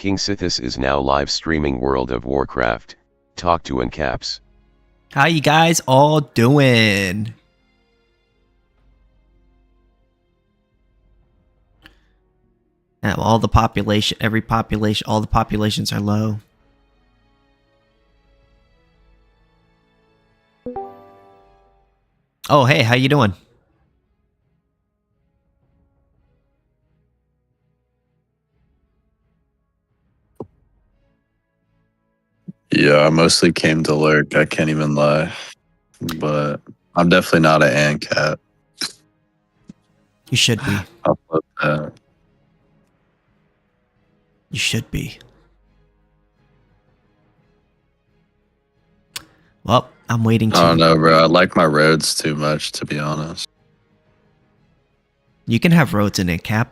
KingSithis is now live streaming World of Warcraft. Talk to AnCaps. How you guys all doing? Yeah, all the population, all the populations are low. Oh, hey, how you doing? Yeah, I mostly came to lurk. I can't even lie. But I'm definitely not an AnCap. You should be. I'll flip that. You should be. Well, I'm waiting to... I don't know, bro. I like my roads too much, to be honest. You can have roads in AnCap.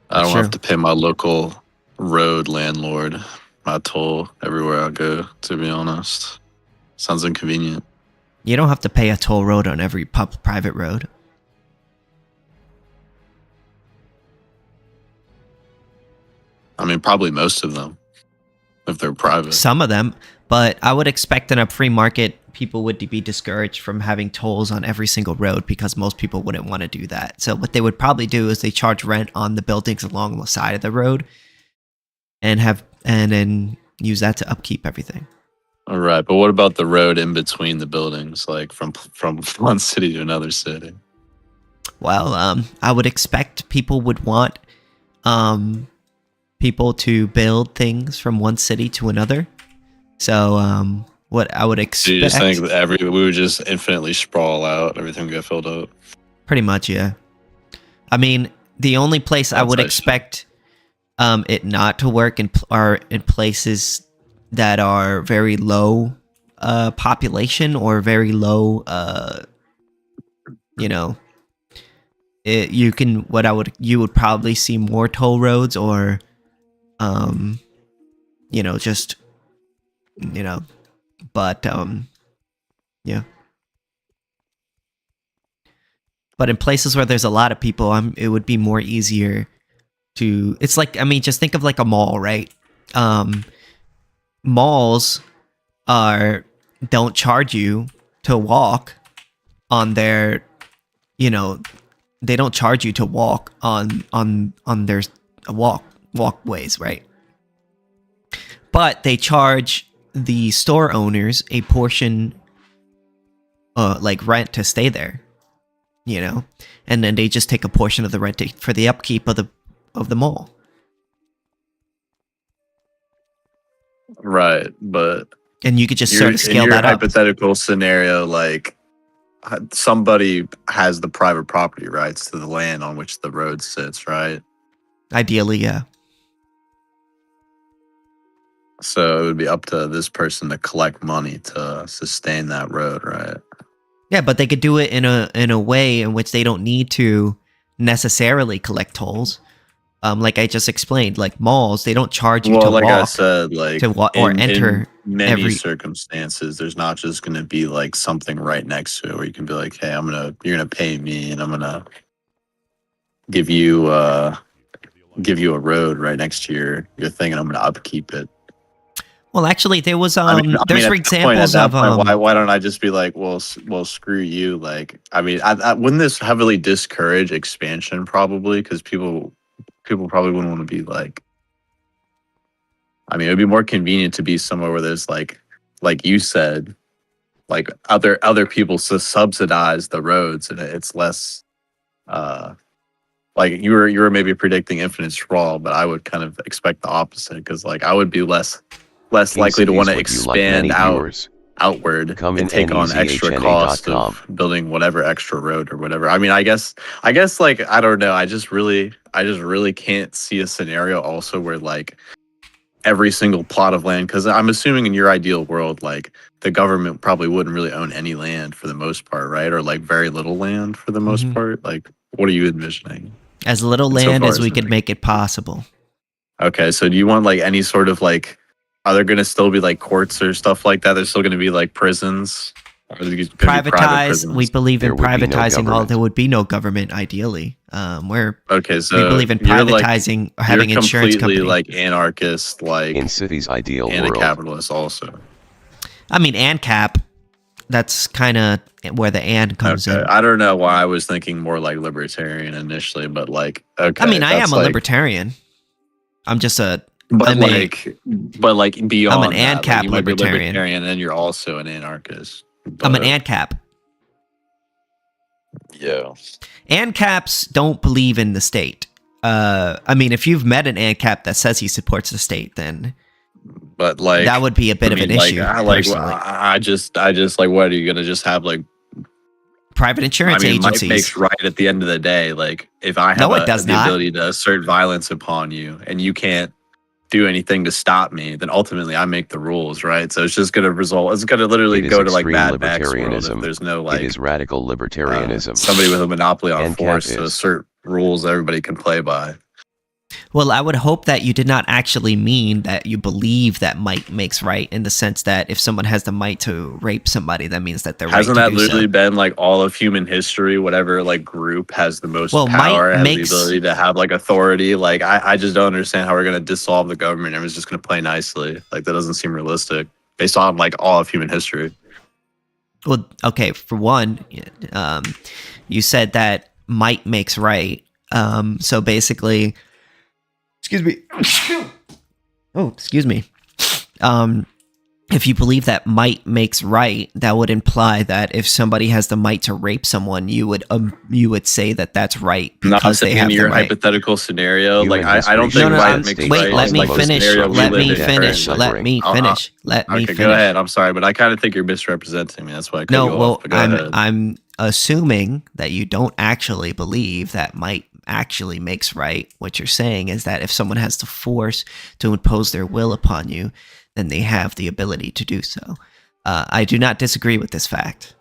I don't Sure. have to pay my local road landlord my toll everywhere I go, to be honest. Sounds inconvenient. You don't have to pay a toll road on every private road. I mean, probably most of them, if they're private. Some of them, but I would expect in a free market, people would be discouraged from having tolls on every single road because most people wouldn't want to do that. So what they would probably do is they charge rent on the buildings along the side of the road and then use that to upkeep everything. All right, but what about the road in between the buildings, like from one city to another city? Well, I would expect people would want people to build things from one city to another. So what I would expect... Do you just think that we would just infinitely sprawl out, everything would get filled up? Pretty much, yeah. I mean, the only place I would expect it not to work are in places that are very low population or very low, you know, you would probably see more toll roads or, you know, just, you know, but, yeah. But in places where there's a lot of people, it would be more easier to, it's like, I mean, just think of like a mall, right? Malls don't charge you to walk on their, you know, they don't charge you to walk on their walkways, right? But they charge the store owners a portion, like rent to stay there, you know, and then they just take a portion of the rent for the upkeep of the mall. Right, but and you could just sort of scale in your that up. Hypothetical scenario, like somebody has the private property rights to the land on which the road sits, right? Ideally, yeah. So it would be up to this person to collect money to sustain that road, right? Yeah, but they could do it in a way in which they don't need to necessarily collect tolls. Like I just explained, like malls, they don't charge you to walk. Like I said, like or enter in many circumstances, there's not just going to be like something right next to it where you can be like, hey, you're gonna pay me, and I'm gonna give you a road right next to your thing, and I'm gonna upkeep it. Well, actually, there was there's examples of why don't I just be like, well, screw you? Like, I mean, wouldn't this heavily discourage expansion probably because people probably wouldn't want to be like. I mean, it would be more convenient to be somewhere where there's like you said, like other people subsidize the roads, and it's less. Like you were maybe predicting infinite sprawl, but I would kind of expect the opposite because like I would be less likely to want to expand outward and take on extra cost of building whatever extra road or whatever. I mean, I guess like I don't know. I just really can't see a scenario also where like every single plot of land, because I'm assuming in your ideal world, like the government probably wouldn't really own any land for the most part, right? Or like very little land for the most part. Like, what are you envisioning? As little land as we could make it possible. Okay, so do you want like any sort of like, are there going to still be like courts or stuff like that? There's still going to be like prisons Privatize. We believe in privatizing all. There would be no government, ideally. Okay, so we believe in privatizing, or having insurance companies. You're completely like anarchist, like in City's ideal and world. a capitalist also. I mean, ANCAP. That's kind of where the "and" comes in. I don't know why I was thinking more like libertarian initially, but like, okay. I mean, I am a libertarian. I'm just a. But like beyond, I'm an ANCAP libertarian, and then you're also an anarchist. I'm an ANCAP. Yeah. ANCAPs don't believe in the state. I mean, if you've met an ANCAP that says he supports the state, then. But like that would be a bit of an issue. I just like, what are you gonna just have like private insurance agencies? Might makes right at the end of the day. Like if I have the ability to assert violence upon you and you can't do anything to stop me, then ultimately I make the rules, right? So it's just gonna result. It's gonna literally go to like Mad Max world if there's no like. It is radical libertarianism. Somebody with a monopoly on force to assert rules everybody can play by. Well, I would hope that you did not actually mean that you believe that might makes right, in the sense that if someone has the might to rape somebody, that means that they're right. Hasn't that literally been like all of human history? Whatever like group has the most power, has the ability to have like authority. Like I just don't understand how we're gonna dissolve the government. Everyone's just gonna play nicely. Like that doesn't seem realistic based on like all of human history. Well, okay, for one, you said that might makes right. So basically. Excuse me. Oh, excuse me. If you believe that might makes right, that would imply that if somebody has the might to rape someone, you would say that that's right because they have your the right. hypothetical scenario. Like I don't think right makes right. Wait, let me finish. Let me finish. Let me finish. Let me finish. Go ahead. I'm sorry, but I kind of think you're misrepresenting me. That's why I cut you off. I'm assuming that you don't actually believe that might actually makes right. What you're saying is that if someone has the force to impose their will upon you, then they have the ability to do so. I do not disagree with this fact.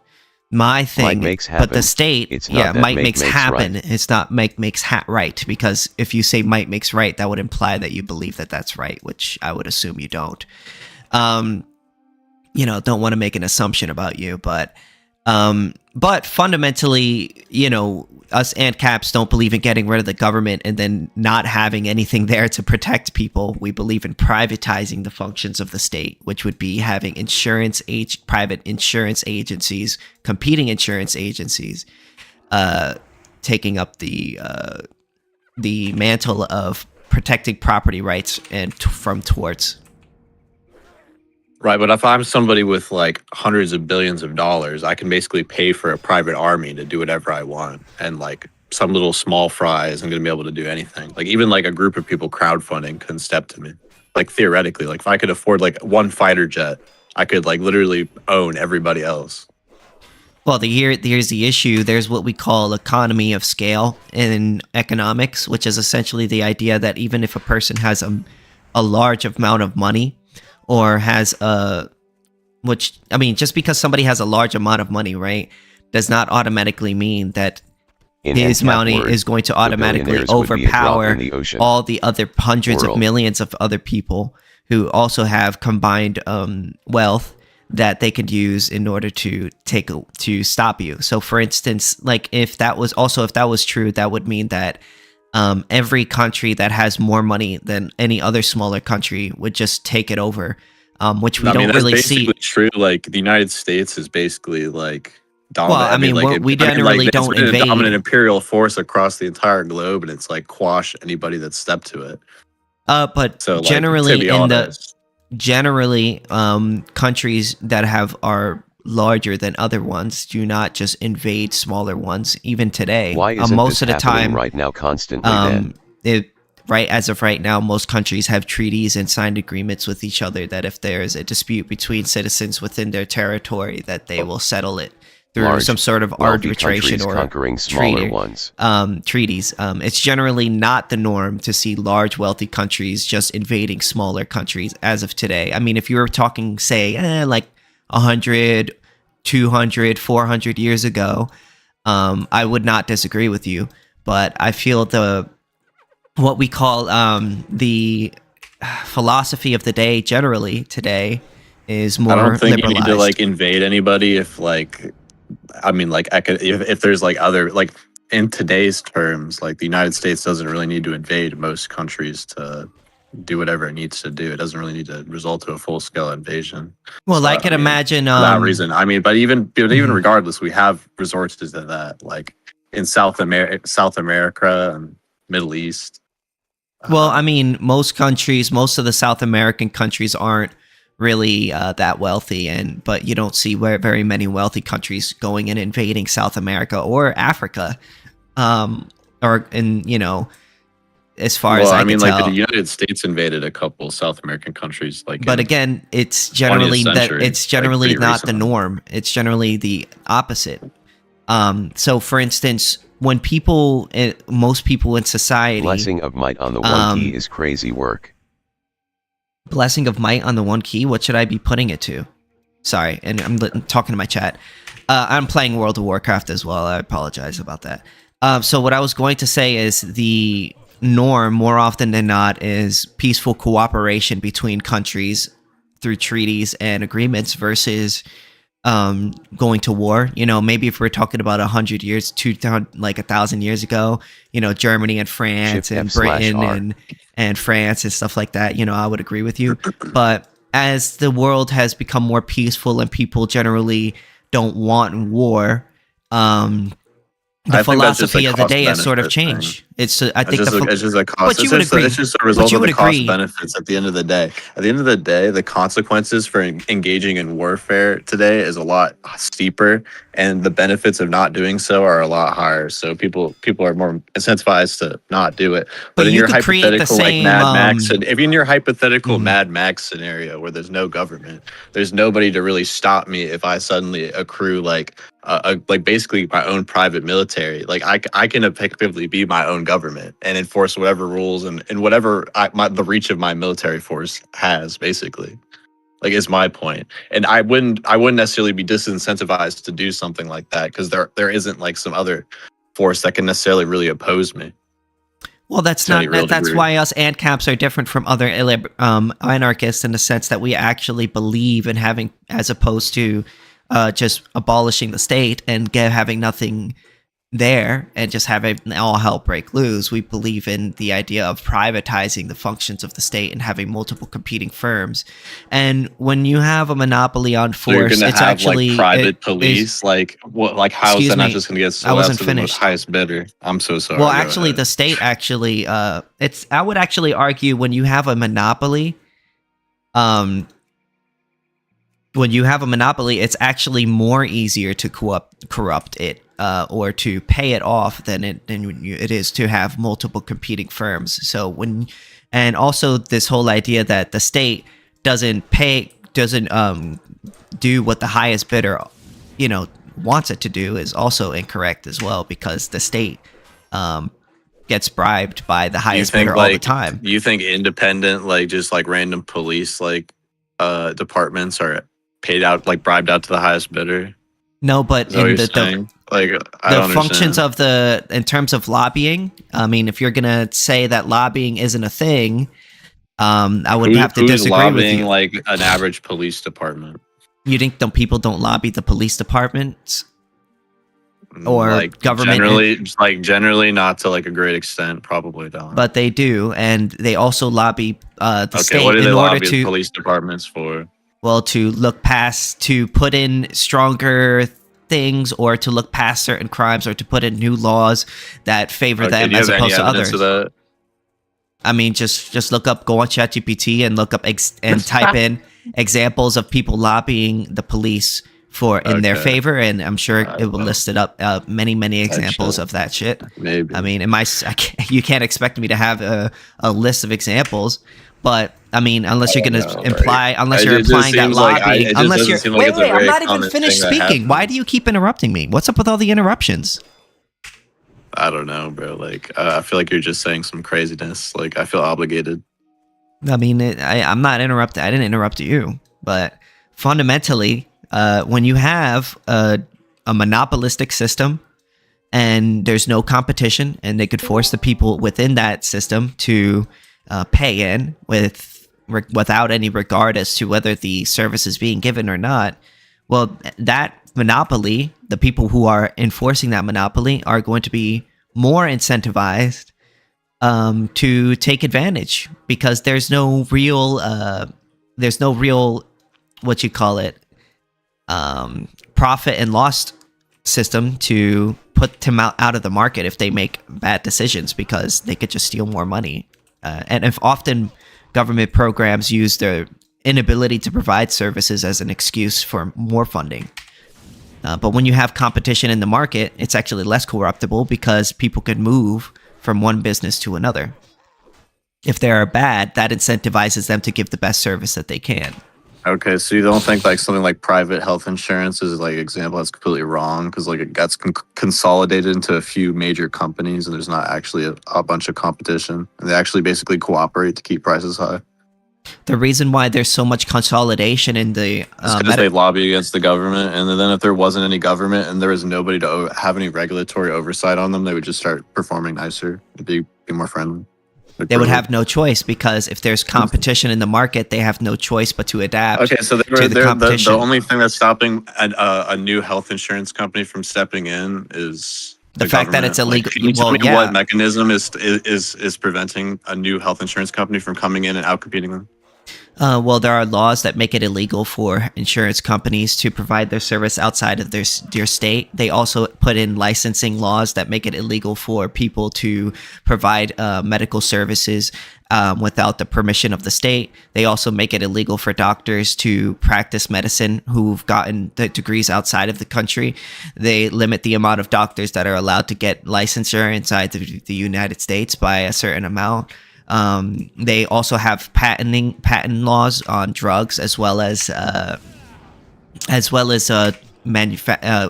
My thing, but the state, might makes happen. Right. It's not makes right, because if you say might makes right, that would imply that you believe that that's right, which I would assume you don't. Don't want to make an assumption about you, but fundamentally, us ANCAPs don't believe in getting rid of the government and then not having anything there to protect people. We believe in privatizing the functions of the state, which would be having private insurance agencies, competing insurance agencies, taking up the mantle of protecting property rights and from torts. Right, but if I'm somebody with like hundreds of billions of dollars, I can basically pay for a private army to do whatever I want. And like some little small fry isn't going to be able to do anything. Like even like a group of people crowdfunding couldn't step to me. Like theoretically, like if I could afford like one fighter jet, I could like literally own everybody else. Well, here's the issue. There's what we call economy of scale in economics, which is essentially the idea that even if a person has a large amount of money, or has just because somebody has a large amount of money, right, does not automatically mean that his money is going to automatically overpower all the other hundreds of millions of other people who also have combined wealth that they could use in order to stop you. So, for instance, like if that was true, that would mean that every country that has more money than any other smaller country would just take it over, which we don't really see. True, like the United States is basically like dominant. Well, we generally don't invade. A dominant imperial force across the entire globe, and it's like quash anybody that stepped to it. But so, generally, countries that are larger than other ones do not just invade smaller ones. Even today, why isn't most of the time right now constantly? As of right now, most countries have treaties and signed agreements with each other that if there is a dispute between citizens within their territory, that they will settle it through some sort of arbitration or conquering smaller ones. Treaties. It's generally not the norm to see large, wealthy countries just invading smaller countries as of today. I mean, if you were talking, say, like 100, 200, 400 years ago, I would not disagree with you. But I feel what we call the philosophy of the day generally today is more I don't think liberalized. you need to like invade anybody if like, I mean, like if there's like other like in today's terms, like the United States doesn't really need to invade most countries to do whatever it needs to do. It doesn't really need to result to a full scale invasion. Well, So, I can imagine for that reason. I mean, but even Mhm. regardless, we have resources to that, like in South America and Middle East. Well, I mean, most of the South American countries aren't really that wealthy, but you don't see very many wealthy countries going and invading South America or Africa, or as far as I mean, like tell. the United States invaded a couple South American countries, like. But again, it's generally like, not the recently. norm. It's generally the opposite. So, for instance, when most people in society, blessing of might on the one key is crazy work. Blessing of might on the one key. What should I be putting it to? Sorry, and I'm talking to my chat. I'm playing World of Warcraft as well. I apologize about that. So what I was going to say is the norm, more often than not, is peaceful cooperation between countries through treaties and agreements versus going to war. Maybe if we're talking about 100 years, 1,000 years ago, Germany and France and Britain and France and stuff like that, I would agree with you. But as the world has become more peaceful and people generally don't want war, the philosophy of the day has sort of changed. It's just a cost. But you would agree. It's just a result of the cost benefits at the end of the day. At the end of the day, the consequences for engaging in warfare today is a lot steeper, and the benefits of not doing so are a lot higher. So people are more incentivized to not do it. But in your hypothetical like Mad Max, if in your hypothetical Mad Max scenario where there's no government, there's nobody to really stop me if I suddenly accrue like basically my own private military. Like I can effectively be my own government and enforce whatever rules and whatever the reach of my military force has, basically. Like, is my point. And I wouldn't necessarily be disincentivized to do something like that because there isn't like some other force that can necessarily really oppose me. Well, that's why us AnCaps are different from other anarchists in the sense that we actually believe in having, as opposed to just abolishing the state and having nothing there and just having all hell break loose. We believe in the idea of privatizing the functions of the state and having multiple competing firms. And when you have a monopoly on force, it's actually like private police. Like what? Like how is that not just going to get sold out to the highest bidder? I'm so sorry. Well, actually, the state actually, I would actually argue when you have a monopoly, it's actually more easier to corrupt it or to pay it off than it is to have multiple competing firms. So and also this whole idea that the state doesn't do what the highest bidder, wants it to do is also incorrect as well, because the state gets bribed by the highest bidder all the time. You think independent, like just like random police, like departments are paid out, like bribed out to the highest bidder? No, but in the functions of in terms of lobbying, I mean, if you're gonna say that lobbying isn't a thing, I would have to disagree with you. Like an average police department. You think people don't lobby the police departments or like government? Generally not to like a great extent, probably don't. But they do, and they also lobby the state what do they in order lobby to police departments for? Well, to put in stronger things, or to look past certain crimes, or to put in new laws that favor them as opposed to others. I mean, just look up, go on ChatGPT and look up and type in examples of people lobbying the police in their favor, and I'm sure it will list it up many examples of that shit. Maybe. I mean, you can't expect me to have a list of examples. But I mean, unless you're going to imply, unless you're implying that lobbying, unless you're wait, I'm not even finished speaking. Why do you keep interrupting me? What's up with all the interruptions? I don't know, bro. Like, I feel like you're just saying some craziness. Like, I feel obligated. I mean, I'm not interrupted. I didn't interrupt you, but fundamentally, when you have a monopolistic system and there's no competition, and they could force the people within that system to pay in with without any regard as to whether the service is being given or not, well, that monopoly, the people who are enforcing that monopoly are going to be more incentivized to take advantage, because there's no real what you call it, profit and loss system to put them out of the market if they make bad decisions, because they could just steal more money. And if often government programs use their inability to provide services as an excuse for more funding. But when you have competition in the market, it's actually less corruptible, because people can move from one business to another. If they are bad, that incentivizes them to give the best service that they can. Okay, so you don't think like something like private health insurance is like an example that's completely wrong, because like it gets consolidated into a few major companies and there's not actually a bunch of competition, and they actually basically cooperate to keep prices high? The reason why there's so much consolidation in the because they lobby against the government, and then if there wasn't any government and there was nobody to have any regulatory oversight on them, they would just start performing nicer, be more friendly. They would have no choice, because if there's competition in the market, they have no choice but to adapt. Okay, so the only thing that's stopping a new health insurance company from stepping in is the fact that it's illegal. Like, can you tell me what mechanism is preventing a new health insurance company from coming in and outcompeting them? Well, there are laws that make it illegal for insurance companies to provide their service outside of their state. They also put in licensing laws that make it illegal for people to provide medical services without the permission of the state. They also make it illegal for doctors to practice medicine who've gotten the degrees outside of the country. They limit the amount of doctors that are allowed to get licensure inside the United States by a certain amount. They also have patent laws on drugs, as well as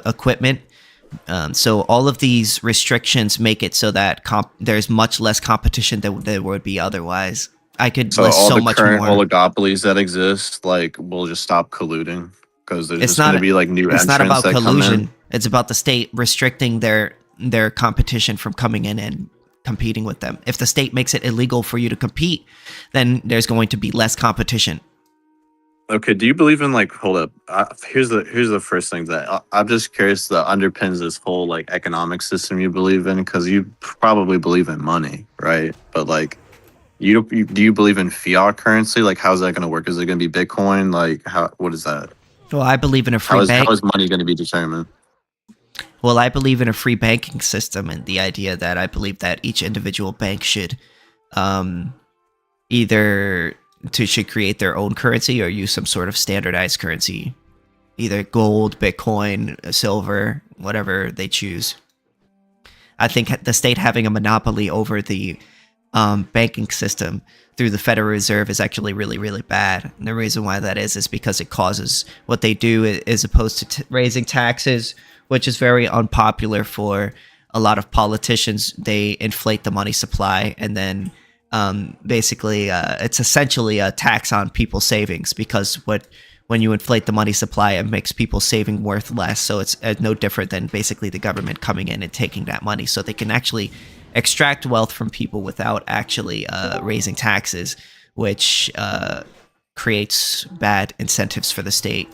equipment. So all of these restrictions make it so that there's much less competition than there would be otherwise. I could list so much more. So all the current oligopolies that exist, like, will just stop colluding, because there's just going to be like new entrants that come in. It's not about collusion. It's about the state restricting their competition from coming in and competing with them. If the state makes it illegal for you to compete, then there's going to be less competition. Okay, do you believe in, like, hold up, here's the first thing that I'm just curious that underpins this whole like economic system you believe in, because you probably believe in money, right? But like, do you believe in fiat currency? Like, how's that going to work? Is it going to be Bitcoin? Like, what is that? Well, I believe in a free bank. How is money going to be determined? Well, I believe in a free banking system, and the idea that I believe that each individual bank should should create their own currency or use some sort of standardized currency, either gold, Bitcoin, silver, whatever they choose. I think the state having a monopoly over the banking system through the Federal Reserve is actually really, really bad. And the reason why that is because it causes what they do is opposed to raising taxes, which is very unpopular for a lot of politicians. They inflate the money supply, and then basically it's essentially a tax on people's savings, because when you inflate the money supply, it makes people's saving worth less. So it's no different than basically the government coming in and taking that money, so they can actually extract wealth from people without actually raising taxes, which creates bad incentives for the state.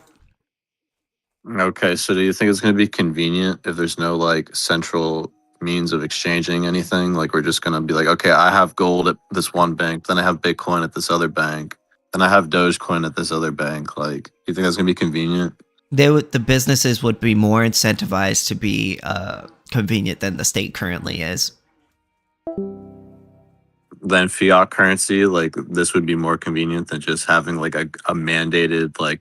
Okay, so do you think it's going to be convenient if there's no like central means of exchanging anything? Like, we're just going to be like, okay, I have gold at this one bank, then I have Bitcoin at this other bank, then I have Dogecoin at this other bank. Like, do you think that's going to be convenient? The businesses would be more incentivized to be convenient than the state currently is. Then fiat currency, like, this would be more convenient than just having like a mandated like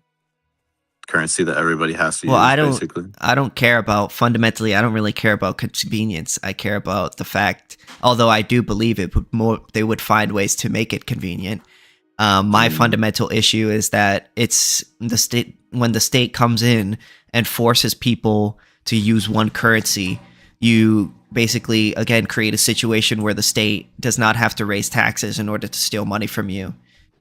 currency that everybody has to use. Basically, I don't care about, fundamentally, I don't really care about convenience. I care about the fact, although I do believe they would find ways to make it convenient. My fundamental issue is that it's the state, when the state comes in and forces people to use one currency, you basically, again, create a situation where the state does not have to raise taxes in order to steal money from you.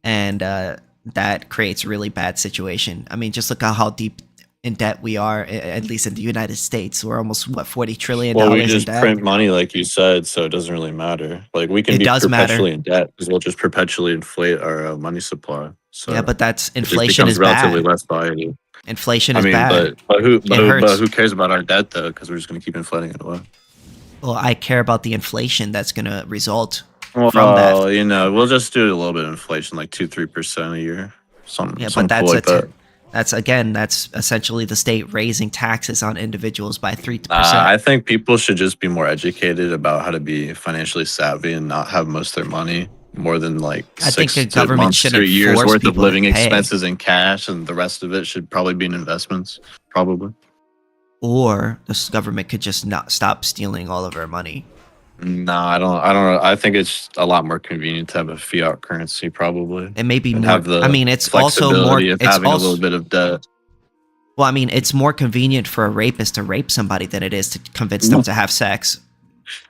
And that creates a really bad situation. I mean, just look at how deep in debt we are, at least in the United States. We're almost, what, $40 trillion Well, we in just debt? print money, like you said, so it doesn't really matter. Like, we can be perpetually in debt because we'll just perpetually inflate our money supply. So yeah, but that's it just inflation becomes is relatively bad. less valuable. Inflation I is mean, bad. but who cares about our debt though? Because we're just going to keep inflating it away. Well, I care about the inflation that's going to result from that. Well, you know, we'll just do a little bit of inflation, like 2-3% a year, something cool like that. That's essentially the state raising taxes on individuals by 3%. I think people should just be more educated about how to be financially savvy and not have most of their money more than like I think 6 government months shouldn't to years force worth of people to living pay. expenses in cash, and the rest of it should probably be in investments, probably. Or the government could just not stop stealing all of our money. No, I don't know. I think it's a lot more convenient to have a fiat currency, probably. It may be more. Have the it's also more. of having a little bit of debt. Well, I mean, it's more convenient for a rapist to rape somebody than it is to convince them to have sex.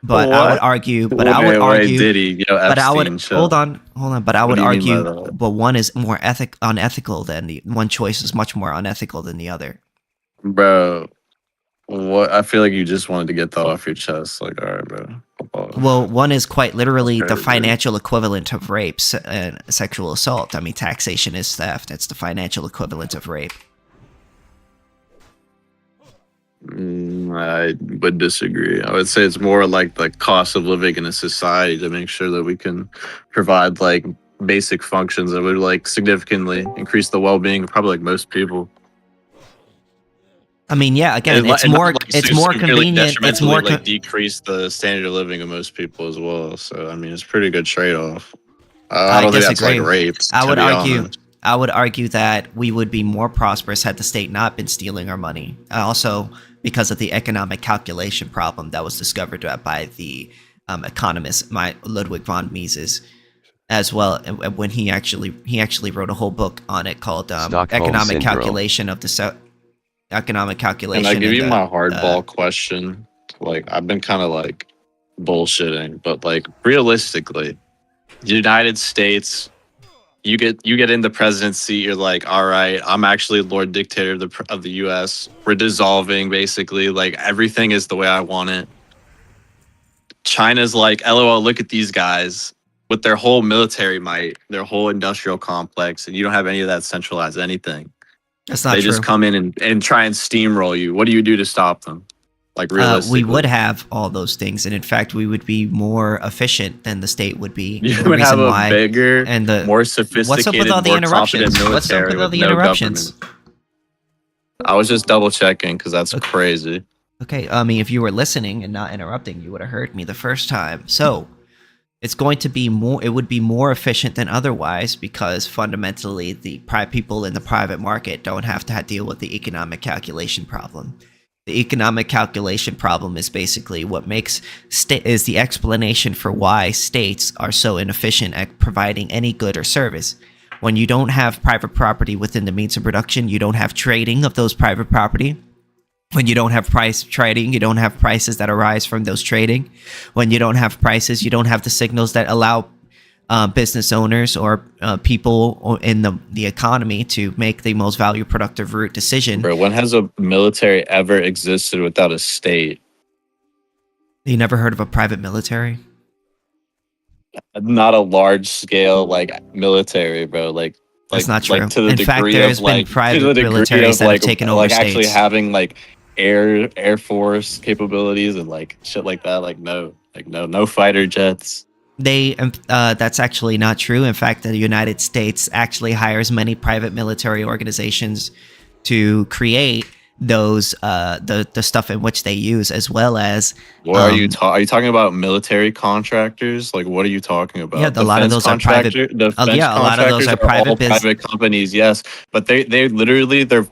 But what? I would argue. But I would argue. Diddy, but I would hold on. But I would argue. But one is more unethical than the one choice is much more unethical than the other. Bro, what? I feel like you just wanted to get that off your chest. Like, all right, bro. Well, one is quite literally the financial equivalent of rape and sexual assault. I mean, taxation is theft. It's the financial equivalent of rape. I would disagree. I would say it's more like the cost of living in a society to make sure that we can provide like basic functions that would like significantly increase the well-being of probably like most people. I mean, yeah. Again, it's more convenient. It's more like decrease the standard of living of most people as well. So I mean, it's a pretty good trade-off. I don't think that's like rape. I would argue that we would be more prosperous had the state not been stealing our money. Also, because of the economic calculation problem that was discovered by the economist Ludwig von Mises, as well, when he actually wrote a whole book on it called Economic Calculation of the Economic Calculation. And I give you my hardball question. Like, I've been kind of like bullshitting, but like realistically, United States. You get in the presidency. You're like, all right, I'm actually Lord Dictator of the U.S. We're dissolving, basically. Like, everything is the way I want it. China's like, LOL, look at these guys with their whole military might, their whole industrial complex, and you don't have any of that centralized anything. That's not true. They just come in and try and steamroll you. What do you do to stop them? Like, realistically, we would have all those things, and in fact, we would be more efficient than the state would be. You would have a bigger and more sophisticated, what's up with all the interruptions? What's up with all the interruptions? I was just double checking because that's crazy. Okay, I mean, if you were listening and not interrupting, you would have heard me the first time. So it's going to be more. It would be more efficient than otherwise because fundamentally, the people in the private market don't have to deal with the economic calculation problem. The economic calculation problem is basically what is the explanation for why states are so inefficient at providing any good or service. When you don't have private property within the means of production, you don't have trading of those private property. When you don't have price trading, you don't have prices that arise from those trading. When you don't have prices, you don't have the signals that allow business owners or people in the economy to make the most value productive route decision. Bro, when has a military ever existed without a state? You never heard of a private military? Not a large scale like military, bro. That's not true. Like, to the in fact, there's been private militaries that have taken over states. Actually having like air force capabilities and like shit like that. No fighter jets. That's actually not true. In fact, the United States actually hires many private military organizations to create those the stuff in which they use, as well as what are you talking about? Military contractors? Like, what are you talking about? Yeah, a lot of those are private. A lot of those are private companies. Yes, but they literally their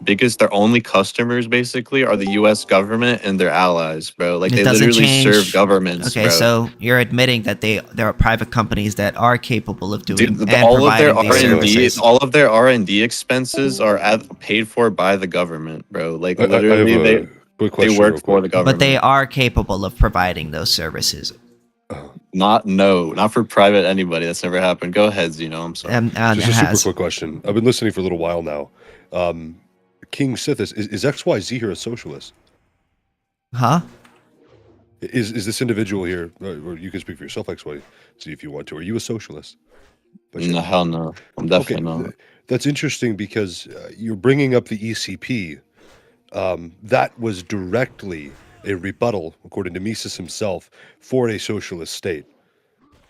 only customers basically are the U.S. government and their allies, bro. Like, they literally serve governments. Okay, bro. So you're admitting that there are private companies that are capable of doing all of their R&D expenses are paid for by the government, bro. Like, literally, they work for the government. But they are capable of providing those services. Not for private anybody. That's never happened. Go ahead, Zeno. I'm sorry. Just a super quick question. I've been listening for a little while now. KingSithis, is XYZ here a socialist? Huh? Is this individual here, or you can speak for yourself, XYZ, if you want to. Are you a socialist? No, hell no. I'm definitely not. That's interesting because you're bringing up the ECP. That was directly a rebuttal, according to Mises himself, for a socialist state.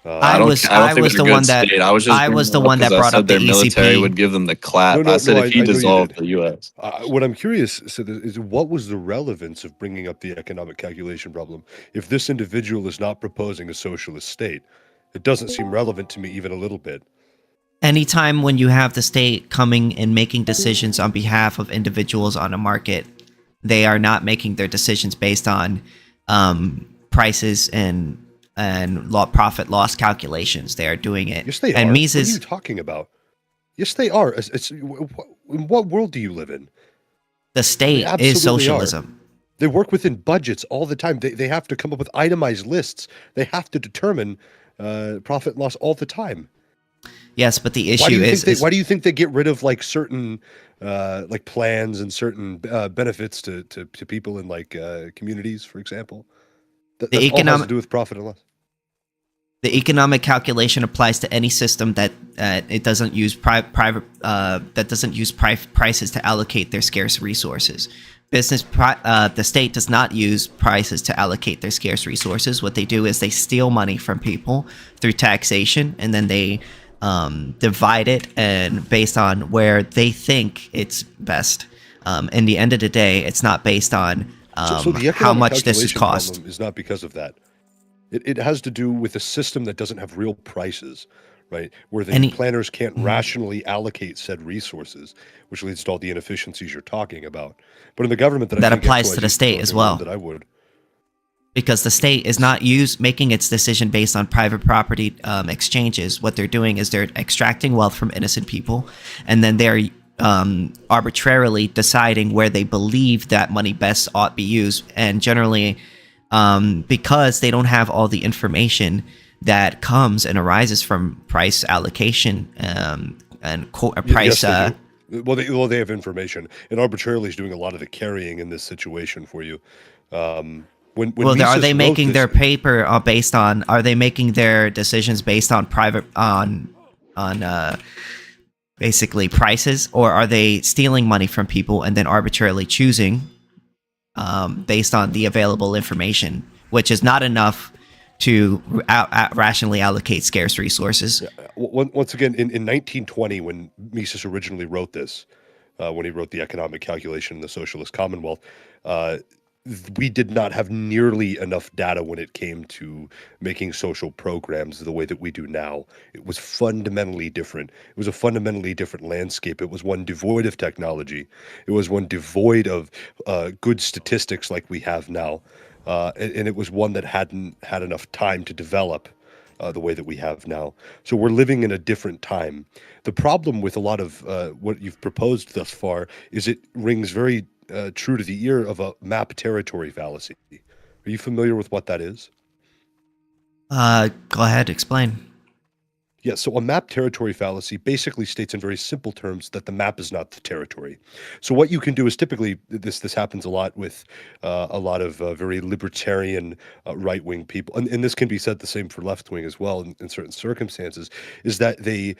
I was the one that brought up the their military ECP. would give them the clap. No, I said if he I know you dissolved did. the U.S. What I'm curious is what was the relevance of bringing up the economic calculation problem if this individual is not proposing a socialist state? It doesn't seem relevant to me even a little bit. Anytime when you have the state coming and making decisions on behalf of individuals on a market, they are not making their decisions based on prices and profit loss calculations. They are doing it. Yes, they are. Mises, what are you talking about? Yes, they are. In what world do you live in? The state is socialism. Are. They work within budgets all the time. They have to come up with itemized lists. They have to determine profit and loss all the time. Yes, but the issue is why do you think they get rid of like certain like plans and certain benefits to people in like communities, for example? That's all has to do with profit and loss. The economic calculation applies to any system that it doesn't use prices to allocate their scarce resources. The state does not use prices to allocate their scarce resources. What they do is they steal money from people through taxation, and then they divide it and based on where they think it's best. In the end of the day, it's not based on how much this is cost. Is not because of that. It has to do with a system that doesn't have real prices, right? Where the planners can't rationally allocate said resources, which leads to all the inefficiencies you're talking about. But in the government, that applies to the state as well. That I would. Because the state is not making its decision based on private property exchanges. What they're doing is they're extracting wealth from innocent people, and then they're arbitrarily deciding where they believe that money best ought be used. And generally, because they don't have all the information that comes and arises from price allocation and price. Yes, they have information, and arbitrarily is doing a lot of the carrying in this situation for you. Are they making their paper based on? Are they making their decisions based on basically prices, or are they stealing money from people and then arbitrarily choosing based on the available information, which is not enough to rationally allocate scarce resources? Yeah. Once again, in 1920, when Mises originally wrote this, when he wrote the economic calculation in the Socialist Commonwealth, we did not have nearly enough data when it came to making social programs the way that we do now. It was fundamentally different. It was a fundamentally different landscape. It was one devoid of technology. It was one devoid of good statistics like we have now. And it was one that hadn't had enough time to develop the way that we have now. So we're living in a different time. The problem with a lot of what you've proposed thus far is it rings very true to the ear of a map territory fallacy. Are you familiar with what that is? Go ahead, explain. Yeah, so a map territory fallacy basically states in very simple terms that the map is not the territory. So what you can do is typically, this happens a lot with a lot of very libertarian right-wing people, and this can be said the same for left-wing as well in certain circumstances, is that they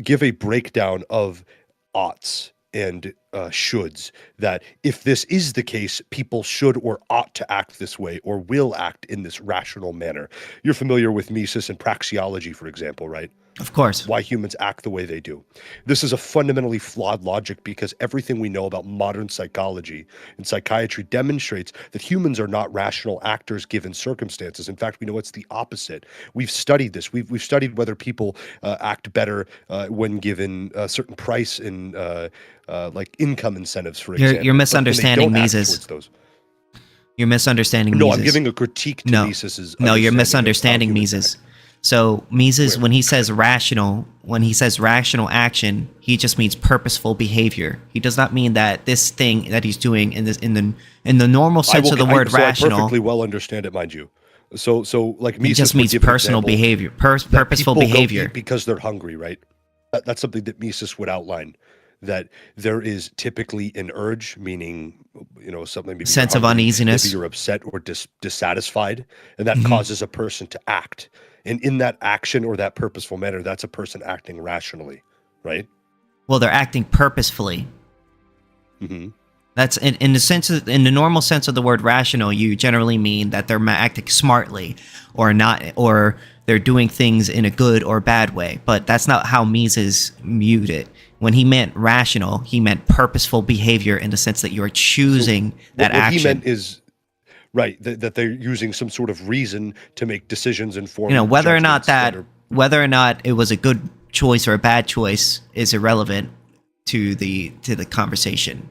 give a breakdown of oughts and shoulds, that if this is the case, people should or ought to act this way or will act in this rational manner. You're familiar with Mises and praxeology, for example, right? Of course. Why humans act the way they do. This is a fundamentally flawed logic because everything we know about modern psychology and psychiatry demonstrates that humans are not rational actors given circumstances. In fact, we know it's the opposite. We've studied this. We've studied whether people act better when given a certain price in like income incentives, for example. You're misunderstanding Mises. You're misunderstanding Mises. No, I'm giving a critique to Mises's. No, you're misunderstanding Mises. So Mises, when he says rational action, he just means purposeful behavior. He does not mean that this thing that he's doing in the normal sense of the word rational. I perfectly well understand it, mind you. So like Mises, it just means personal behavior, purposeful behavior. Because they're hungry, right? That's something that Mises would outline. that there is typically an urge, meaning, something, maybe sense of uneasiness, maybe you're upset or dissatisfied, and that causes a person to act. And in that action or that purposeful manner, that's a person acting rationally, right? Well, they're acting purposefully. Mm-hmm. That's in the normal sense of the word rational. You generally mean that they're acting smartly, or not, or they're doing things in a good or bad way. But that's not how Mises viewed it. When he meant rational, he meant purposeful behavior in the sense that you're choosing that action. What he meant is, right, that they're using some sort of reason to make decisions informed. Whether or not it was a good choice or a bad choice is irrelevant to the conversation.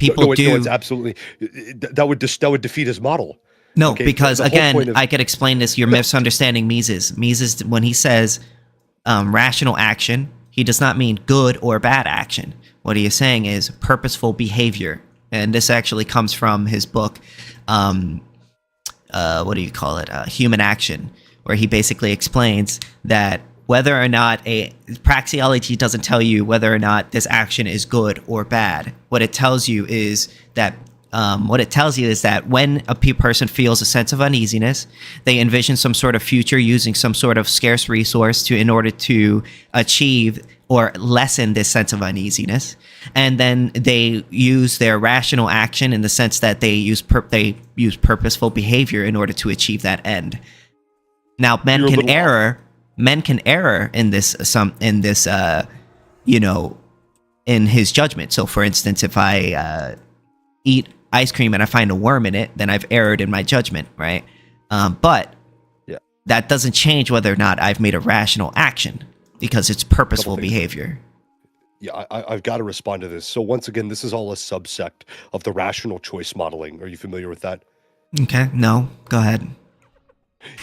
No, it's absolutely, that would defeat his model. No, okay? Because again, I could explain this. You're misunderstanding Mises. Mises, when he says rational action, he does not mean good or bad action. What he is saying is purposeful behavior. And this actually comes from his book, Human Action, where he basically explains that whether or not praxeology doesn't tell you whether or not this action is good or bad. What it tells you is that when a person feels a sense of uneasiness, they envision some sort of future using some sort of scarce resource in order to achieve or lessen this sense of uneasiness, and then they use their rational action in the sense that they use purposeful behavior in order to achieve that end. Now, men can err in this in his judgment. So, for instance, if I eat ice cream and I find a worm in it, then I've erred in my judgment, right? But that doesn't change whether or not I've made a rational action, because it's purposeful behavior. Yeah, I've got to respond to this. So once again, this is all a subsect of the rational choice modeling. Are you familiar with that? Okay, no, go ahead.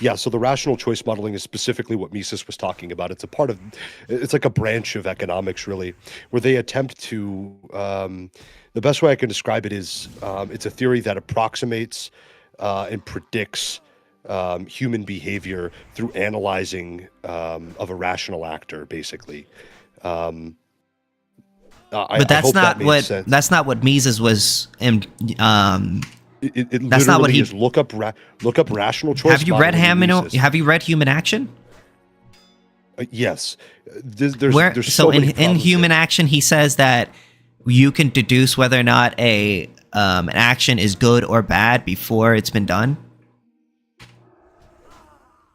Yeah, so the rational choice modeling is specifically what Mises was talking about. It's like a branch of economics, really, where they attempt to, the best way I can describe it is, it's a theory that approximates and predicts human behavior through analyzing of a rational actor, basically. But that's not what Mises was. It that's not what he is. Look up rational choice. Have you read Have you read Human Action? Yes. In Human Action, he says that you can deduce whether or not an action is good or bad before it's been done.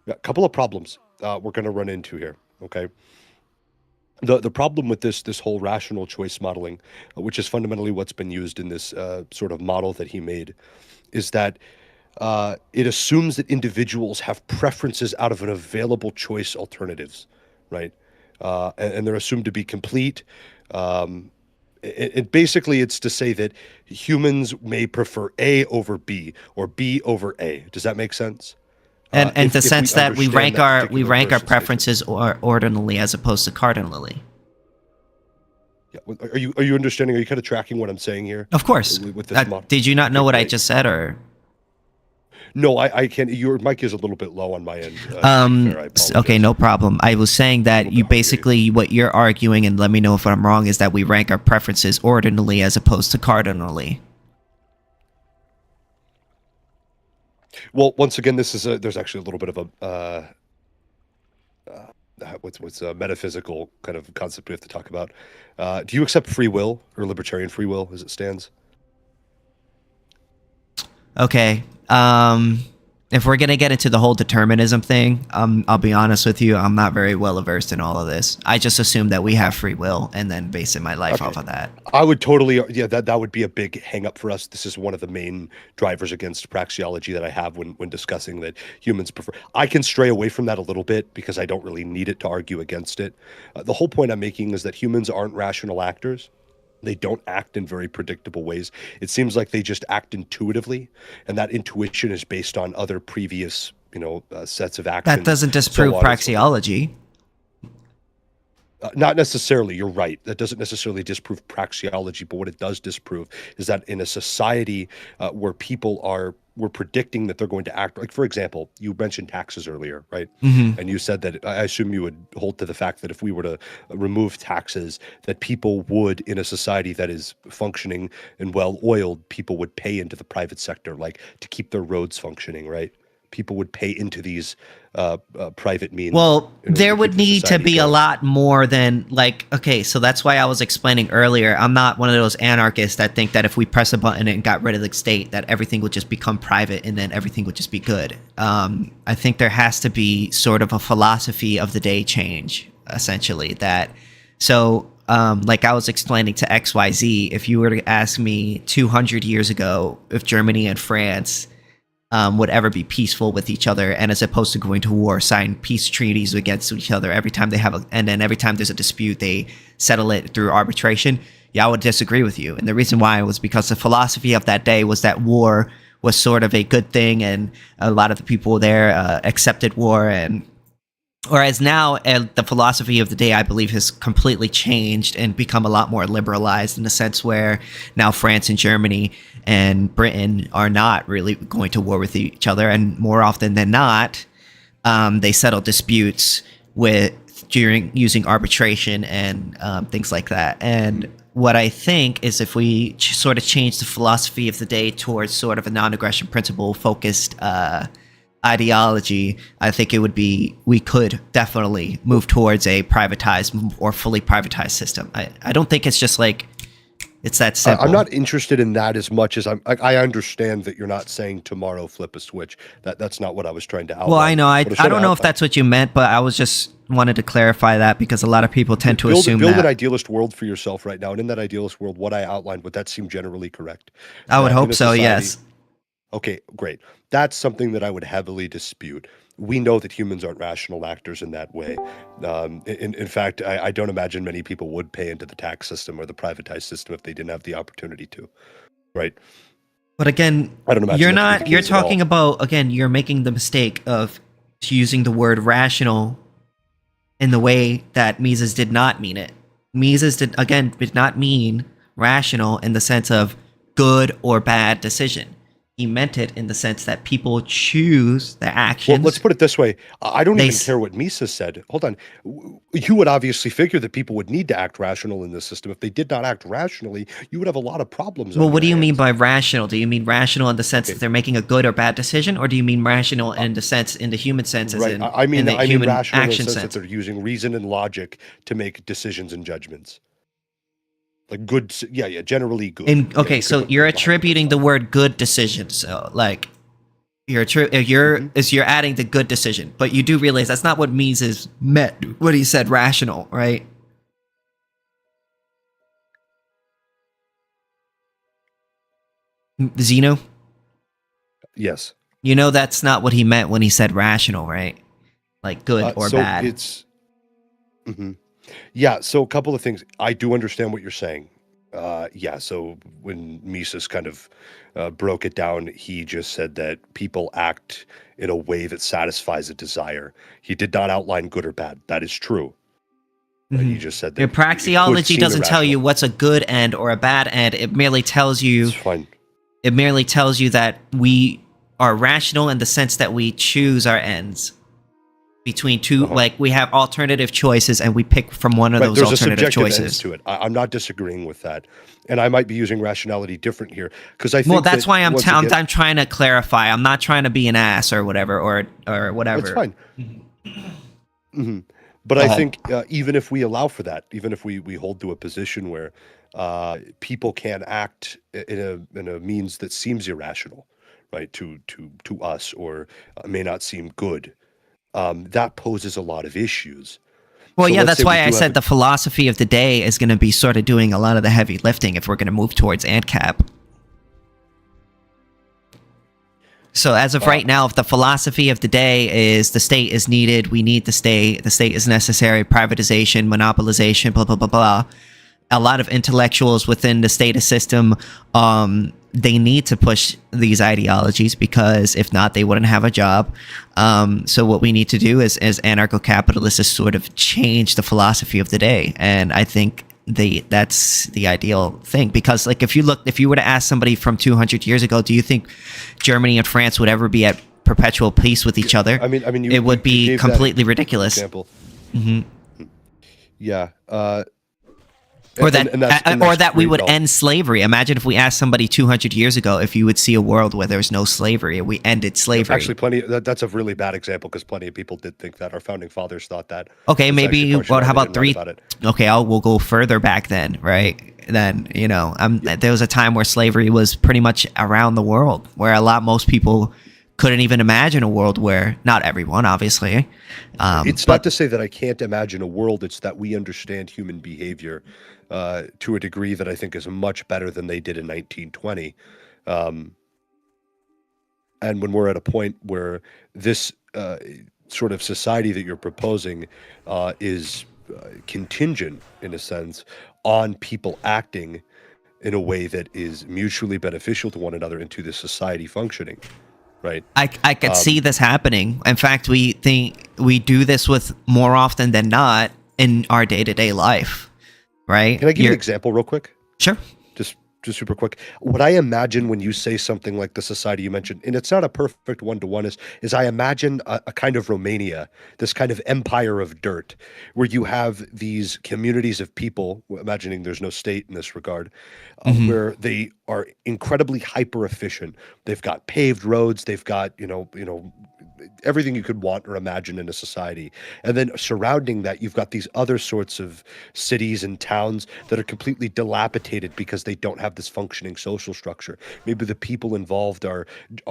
A couple of problems we're going to run into here. Okay. The problem with this whole rational choice modeling, which is fundamentally what's been used in this sort of model that he made, is that it assumes that individuals have preferences out of an available choice alternatives, right? And they're assumed to be complete. Basically, it's to say that humans may prefer A over B or B over A. Does that make sense? And the sense that we rank our preferences ordinally as opposed to cardinally. Yeah. Are you understanding? Are you kind of tracking what I'm saying here? Of course. With this model? Did you not know what I just said, or? No, I can't. Your mic is a little bit low on my end. Okay, no problem. I was saying that you basically, what you're arguing, and let me know if I'm wrong, is that we rank our preferences ordinally as opposed to cardinally. Well, once again, there's actually a little bit of what's a metaphysical kind of concept we have to talk about. Do you accept free will or libertarian free will as it stands? Okay. If we're gonna get into the whole determinism thing, I'll be honest with you, I'm not very well versed in all of this. I just assume that we have free will and then basing my life off of that. I would totally, that would be a big hang up for us. This is one of the main drivers against praxeology that I have when discussing that humans prefer. I can stray away from that a little bit because I don't really need it to argue against it. The whole point I'm making is that humans aren't rational actors. They don't act in very predictable ways. It seems like they just act intuitively, and that intuition is based on other previous, sets of actions. That doesn't disprove praxeology. Not necessarily, you're right. That doesn't necessarily disprove praxeology, but what it does disprove is that in a society where we're predicting that they're going to act, like, for example, you mentioned taxes earlier, right? Mm-hmm. And you said that, I assume you would hold to the fact that if we were to remove taxes, that people would, in a society that is functioning and well-oiled, people would pay into the private sector, like to keep their roads functioning, right? People would pay into these private means. Well, there would need to be a lot more than, like, okay, so that's why I was explaining earlier. I'm not one of those anarchists that think that if we press a button and got rid of the state, that everything would just become private and then everything would just be good. I think there has to be sort of a philosophy of the day change, essentially. Like I was explaining to XYZ, if you were to ask me 200 years ago if Germany and France would ever be peaceful with each other, and as opposed to going to war, sign peace treaties against each other every time they have and then every time there's a dispute, they settle it through arbitration. Yeah, I would disagree with you. And the reason why was because the philosophy of that day was that war was sort of a good thing, and a lot of the people there accepted war. And whereas now, the philosophy of the day, I believe, has completely changed and become a lot more liberalized, in the sense where now France and Germany and Britain are not really going to war with each other, and more often than not, they settle disputes during using arbitration and things like that. And what I think is, if we sort of change the philosophy of the day towards sort of a non-aggression principle focused ideology, I think we could definitely move towards a privatized or fully privatized system. I don't think it's just like it's that simple. I'm not interested in that as much as I understand that you're not saying tomorrow flip a switch. That's not what I was trying to outline. Well, I know. I don't know if that's what you meant, but I was just wanted to clarify that, because a lot of people tend to assume that. Build an idealist world for yourself right now, and in that idealist world, what I outlined, would that seem generally correct? I would hope so, yes. Okay, great. That's something that I would heavily dispute. We know that humans aren't rational actors in that way. In fact, I don't imagine many people would pay into the tax system or the privatized system if they didn't have the opportunity to, right? But again, I don't imagine you're talking about, again, you're making the mistake of using the word rational in the way that Mises did not mean it. Mises did not mean rational in the sense of good or bad decision. He meant it in the sense that people choose their actions. Well, let's put it this way. I don't even care what Mises said. Hold on. You would obviously figure that people would need to act rational in this system. If they did not act rationally, you would have a lot of problems. Well, what do you mean by rational? Do you mean rational in the sense that they're making a good or bad decision? Or do you mean rational in the human sense? Right. I mean rational in the sense that they're using reason and logic to make decisions and judgments. Like good, generally good. And okay, so you're attributing the word good decision. So like you're adding the good decision, but you do realize that's not what Mises meant when he said rational, right? Zeno? Yes. You know that's not what he meant when he said rational, right? Like good or bad. It's Yeah, so a couple of things. I do understand what you're saying. So when Mises kind of broke it down, he just said that people act in a way that satisfies a desire. He did not outline good or bad. That is true. He just said that. Your praxeology doesn't tell you what's a good end or a bad end. It merely tells you. It's fine. It merely tells you that we are rational in the sense that we choose our ends between two, like we have alternative choices and we pick from one of those alternative choices. To it. I'm not disagreeing with that, and I might be using rationality different here because I think. Well, that's why I'm trying to clarify. I'm not trying to be an ass or whatever or whatever. That's fine. But I think even if we allow for that, even if we hold to a position where people can act in a means that seems irrational, right, to us, or may not seem good. That poses a lot of issues. Well, so that's why I said the philosophy of the day is going to be sort of doing a lot of the heavy lifting if we're going to move towards ANCAP. So as of right now, if the philosophy of the day is the state is needed, we need the state is necessary, privatization, monopolization, blah, blah, blah, blah, a lot of intellectuals within the status system they need to push these ideologies, because if not, they wouldn't have a job. So what we need to do as anarcho-capitalists is sort of change the philosophy of the day. And I think that's the ideal thing, because like if you were to ask somebody from 200 years ago, do you think Germany and France would ever be at perpetual peace with each other? I mean, it would be completely ridiculous. Example. Mm-hmm. Yeah. Or that we would end slavery. Imagine if we asked somebody 200 years ago if you would see a world where there's no slavery, we ended slavery. Actually, that's a really bad example, because plenty of people did think that. Our founding fathers thought that. Okay, maybe. How about three? Okay, we'll go further back then, right? Then there was a time where slavery was pretty much around the world, where most people couldn't even imagine a world where, not everyone, obviously. It's not to say that I can't imagine a world. It's that we understand human behavior to a degree that I think is much better than they did in 1920. And when we're at a point where this sort of society that you're proposing is contingent, in a sense, on people acting in a way that is mutually beneficial to one another and to the society functioning. Right. I could see this happening. In fact, we think we do this with more often than not in our day-to-day life, right? Can I give you an example real quick? Sure. Just super quick. What I imagine when you say something like the society you mentioned, and it's not a perfect one-to-one, is I imagine a kind of Romania, this kind of empire of dirt, where you have these communities of people, imagining there's no state in this regard, where they are incredibly hyper efficient. They've got paved roads. They've got, everything you could want or imagine in a society. And then surrounding that, you've got these other sorts of cities and towns that are completely dilapidated because they don't have this functioning social structure. Maybe the people involved are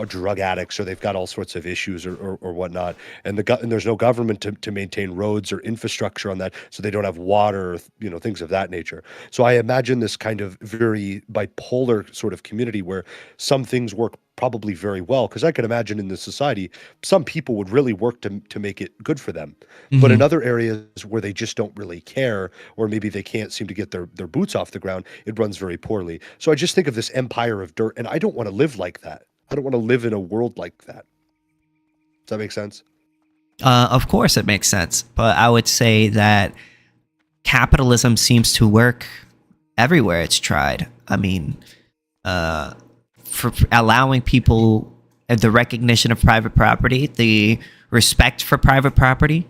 drug addicts, or they've got all sorts of issues or whatnot. And there's no government to maintain roads or infrastructure on that, so they don't have water, or, things of that nature. So I imagine this kind of very bipolar sort of community where some things work probably very well, because I could imagine in this society, some people would really work to make it good for them. But in other areas where they just don't really care, or maybe they can't seem to get their boots off the ground, it runs very poorly. So I just think of this empire of dirt, and I don't want to live like that. I don't want to live in a world like that. Does that make sense? Of course it makes sense. But I would say that capitalism seems to work everywhere it's tried. I mean, for allowing people the recognition of private property, the respect for private property.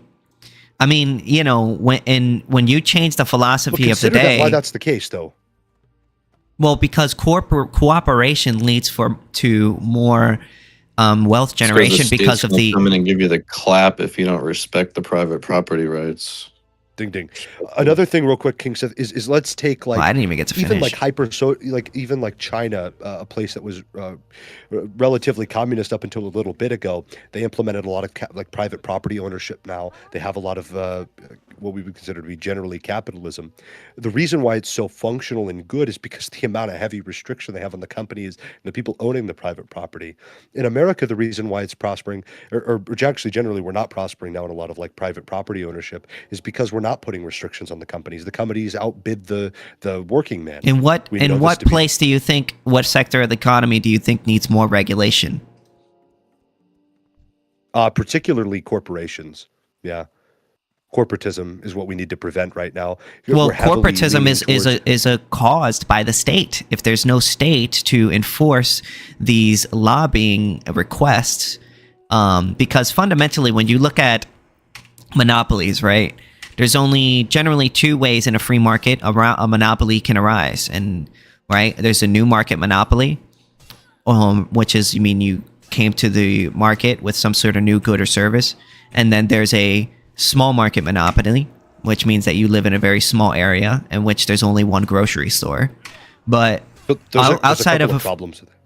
I mean, when you change the philosophy of the day, why that's the case, though. Well, because cooperation leads to more wealth generation, because of the come in and give you the clap if you don't respect the private property rights. Ding ding. Another thing, real quick, KingSithis, is let's take I didn't even get to even finish. even like China, a place that was relatively communist up until a little bit ago. They implemented a lot of private property ownership. Now they have a lot of what we would consider to be generally capitalism. The reason why it's so functional and good is because the amount of heavy restriction they have on the companies and the people owning the private property. In America, the reason why it's prospering, or actually generally we're not prospering now in a lot of private property ownership, is because we're not putting restrictions on the companies. The companies outbid the working man. In what place do you think, what sector of the economy do you think needs more regulation? Particularly corporations. Yeah. Corporatism is what we need to prevent right now. Well, corporatism is caused by the state. If there's no state to enforce these lobbying requests, because fundamentally, when you look at monopolies, right, there's only generally two ways in a free market a monopoly can arise, and right, there's a new market monopoly, which is, you came to the market with some sort of new good or service, and then there's a small market monopoly, which means that you live in a very small area in which there's only one grocery store. But outside of problems with that.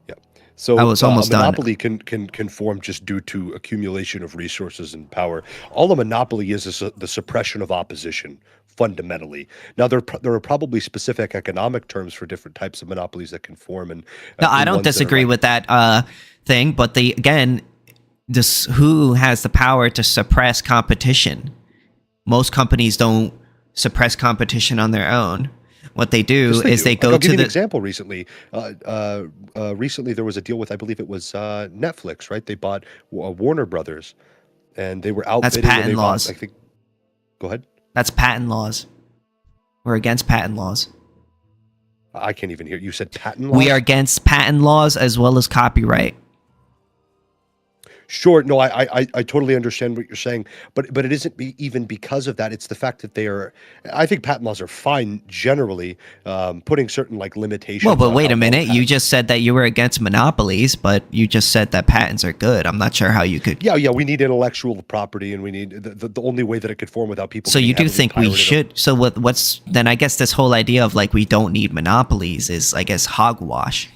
Yeah. So I was almost a monopoly can form just due to accumulation of resources and power. All a monopoly is the suppression of opposition, fundamentally. Now there are probably specific economic terms for different types of monopolies that can form. And no, I don't disagree with that thing, but who has the power to suppress competition? Most companies don't suppress competition on their own. What they do is they go I'll to give you the an example. Recently, recently there was a deal with, I believe it was Netflix, right? They bought Warner Brothers, and they were outbidding. That's patent and they laws. Bought, I think. Go ahead. That's patent laws. We're against patent laws. I can't even hear you. Said patent laws? We are against patent laws as well as copyright. Sure. No, I totally understand what you're saying, but it isn't even because of that. It's the fact that they are. I think patent laws are fine generally, putting certain like limitations. Well, but wait a minute. You just said that you were against monopolies, but you just said that patents are good. I'm not sure how you could. Yeah. We need intellectual property, and we need the only way that it could form without people. So you do think we should? So what's then? I guess this whole idea of like we don't need monopolies is, I guess, hogwash.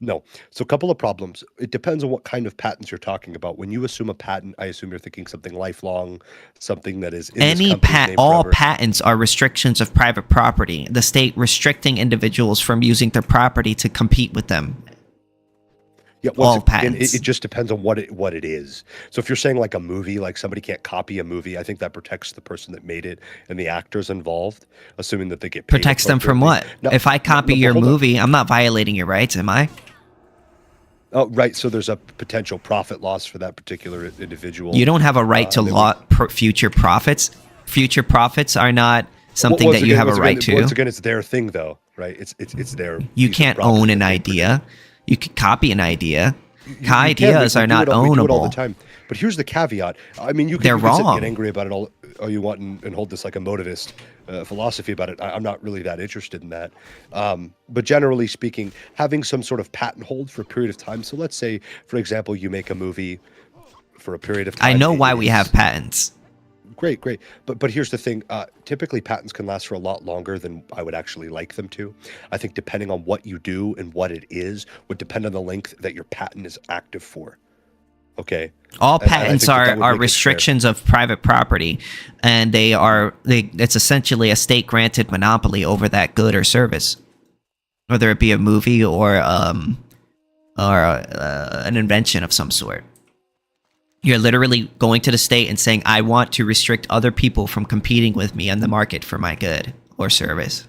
No. So a couple of problems. It depends on what kind of patents you're talking about. When you assume a patent, I assume you're thinking something lifelong, something that is in all patents are restrictions of private property. The state restricting individuals from using their property to compete with them. Yeah, all patents. It just depends on what it is. So if you're saying like a movie, like somebody can't copy a movie, I think that protects the person that made it and the actors involved, assuming that they get paid. Protects them from what? Now, if I copy your movie, I'm not violating your rights, am I? Oh, right. So there's a potential profit loss for that particular individual. You don't have a right to future profits. Future profits are not something that you have a right to. Once again, it's their thing, though, right? It's their. You can't own an idea. You can copy an idea. Ideas are not ownable. We do it all the time. But here's the caveat. I mean, you can sit and get angry about it all you want and hold this like a motivist philosophy about it. I'm not really that interested in that. But generally speaking, having some sort of patent hold for a period of time. So let's say, for example, you make a movie for a period of time. I know why we have patents. Great. But here's the thing. Typically, patents can last for a lot longer than I would actually like them to. I think depending on what you do and what it is would depend on the length that your patent is active for. Okay. All patents are restrictions of private property, and it's essentially a state granted monopoly over that good or service, whether it be a movie or an invention of some sort. You're literally going to the state and saying, I want to restrict other people from competing with me in the market for my good or service.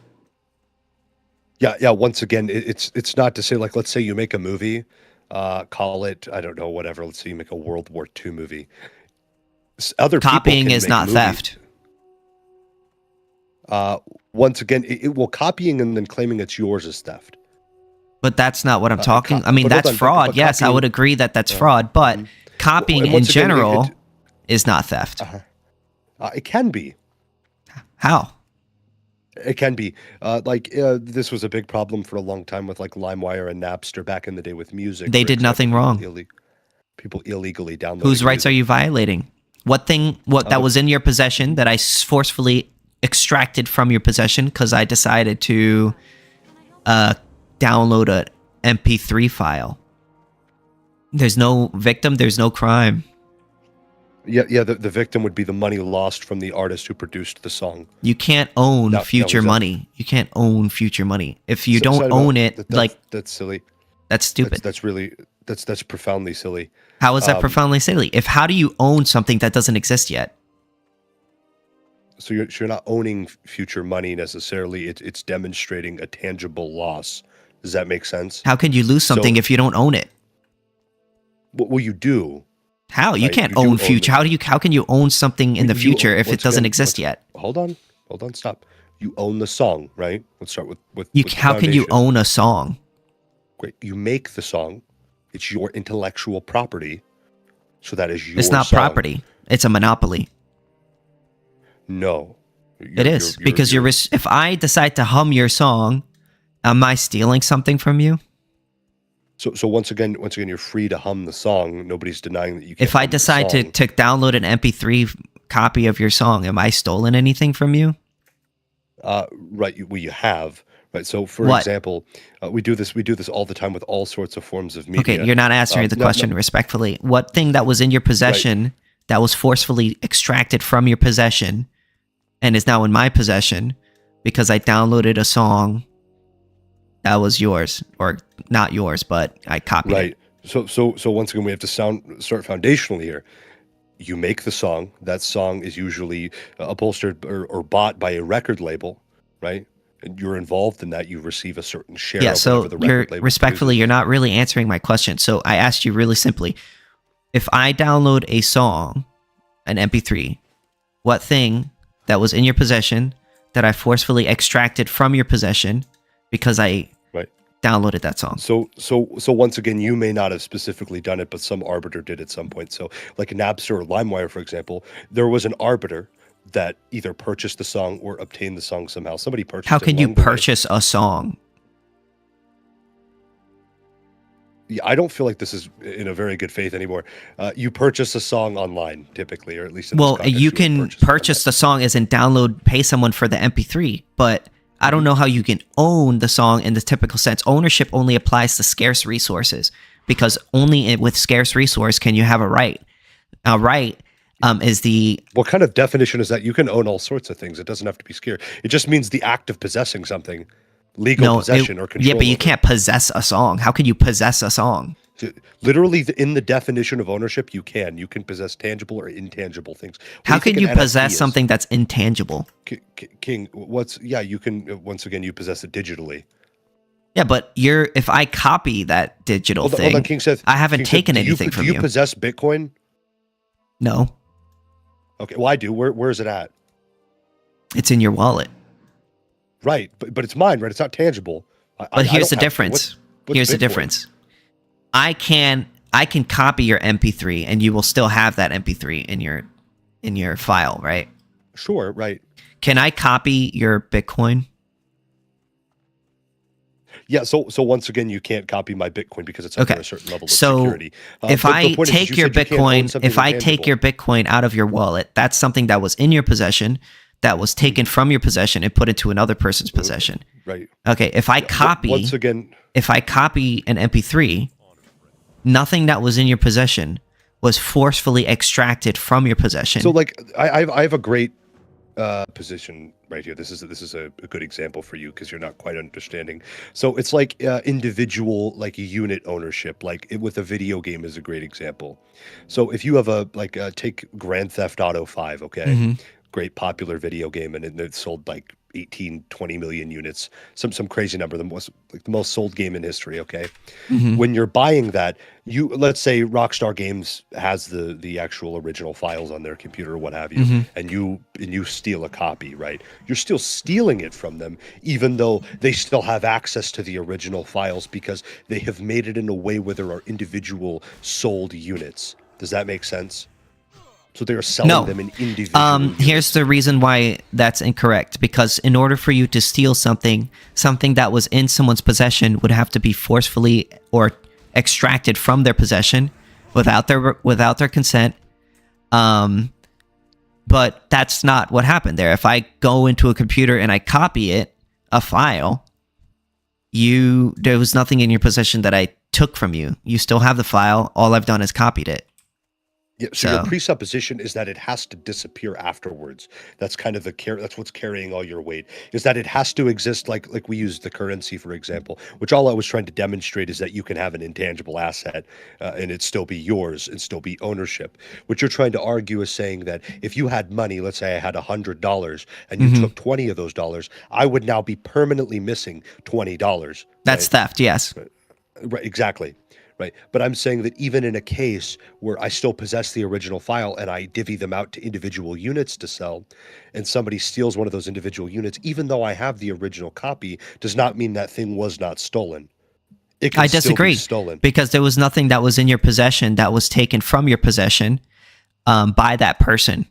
Yeah. Once again, it's not to say, like, let's say you make a movie, call it, I don't know, whatever. Let's say you make a World War II movie. Other copying is not theft. Once again, copying and then claiming it's yours is theft. But that's not what I'm talking. I mean, that's fraud. Yes, I would agree that that's fraud, but copying in general is not theft. It can be. How? It can be. This was a big problem for a long time with like LimeWire and Napster back in the day with music. They did nothing wrong. People illegally downloaded. Whose rights are you violating? What that was in your possession that I forcefully extracted from your possession because I decided to download a MP3 file. There's no victim, there's no crime. Yeah, the victim would be the money lost from the artist who produced the song. You can't own future money. You can't own future money. If you don't own it, that's silly. That's stupid. That's profoundly silly. How is that profoundly silly? How do you own something that doesn't exist yet? So you're not owning future money necessarily. It's demonstrating a tangible loss. Does that make sense? How can you lose something if you don't own it? Well, you do. How? You can't own future. How can you own something in the future if it doesn't exist yet? Hold on, stop. You own the song, right? Let's start with how can you own a song? Great. You make the song. It's your intellectual property. So that is your It's not song. property. It's a monopoly. No. It is because if I decide to hum your song, am I stealing something from you? So once again, you're free to hum the song. Nobody's denying that you can. If I decide to download an MP3 copy of your song, am I stolen anything from you? Right. You have. Right. So for example, we do this all the time with all sorts of forms of media. Okay, you're not answering the question respectfully. What thing that was in your possession that was forcefully extracted from your possession and is now in my possession because I downloaded a song that was yours, or not yours, but I copied it. Right. So once again, we have to start foundationally here. You make the song. That song is usually upholstered or bought by a record label, right? and you're involved in that, you receive a certain share. Yeah, of so whatever the record label respectfully, uses. you're not really answering my question. So I asked you really simply, if I download a song, an MP3, what thing that was in your possession that I forcefully extracted from your possession because I downloaded that song? So once again, you may not have specifically done it, but some arbiter did at some point. So like Napster or LimeWire, for example, there was an arbiter that either purchased the song or obtained the song somehow. Somebody purchased it. How can you purchase a song? Yeah, I don't feel like this is in a very good faith anymore. You purchase a song online, typically, or at least in this context, you can purchase the song as in download, pay someone for the MP3, but I don't know how you can own the song in the typical sense. Ownership only applies to scarce resources, because only with scarce resource can you have a right. A right is the... What kind of definition is that? You can own all sorts of things. It doesn't have to be scarce. It just means the act of possessing something. Legal possession or control. Yeah, but you can't possess a song. How can you possess a song? Literally, in the definition of ownership, you can possess tangible or intangible things. How can you possess something that's intangible? King, you can, once again, you possess it digitally. Yeah, but if I copy that digital thing, hold on, KingSithis, I haven't taken anything from you. Do you possess Bitcoin? No. Okay, well, I do. Where is it at? It's in your wallet. Right, but it's mine, right? It's not tangible. But here's the difference. Here's the difference. I can copy your MP3 and you will still have that MP3 in your file, right? Sure, right. Can I copy your Bitcoin? Yeah, so once again, you can't copy my Bitcoin because it's under a certain level of security. If I take your Bitcoin out of your wallet, that's something that was in your possession, that was taken from your possession and put into another person's possession. Right. Okay, if I copy an MP3, nothing that was in your possession was forcefully extracted from your possession. So like I have a great position right here. This is a good example for you because you're not quite understanding. So it's like individual, like unit ownership, like with a video game is a great example. So if you have take Grand Theft Auto 5, okay? Mm-hmm. Great popular video game, and it sold like 18-20 million units, some crazy number, the most sold game in history. Okay. Mm-hmm. When you're buying that, let's say Rockstar Games has the actual original files on their computer or what have you, mm-hmm. and you steal a copy, right? You're still stealing it from them, even though they still have access to the original files because they have made it in a way where there are individual sold units. Does that make sense? So they're selling them in individual units. Here's the reason why that's incorrect. Because in order for you to steal something that was in someone's possession would have to be forcefully or extracted from their possession without their consent. But that's not what happened there. If I go into a computer and I copy a file, there was nothing in your possession that I took from you. You still have the file. All I've done is copied it. Yeah, so your presupposition is that it has to disappear afterwards. That's kind of that's what's carrying all your weight, is that it has to exist like we use the currency, for example, which all I was trying to demonstrate is that you can have an intangible asset and it still be yours and still be ownership. What you're trying to argue is saying that if you had money, let's say I had $100 and you mm-hmm. took 20 of those dollars, I would now be permanently missing $20. That's theft, yes. Right, exactly. Right. But I'm saying that even in a case where I still possess the original file and I divvy them out to individual units to sell, and somebody steals one of those individual units, even though I have the original copy, does not mean that thing was not stolen. It can I disagree, still be stolen. Because there was nothing that was in your possession that was taken from your possession by that person.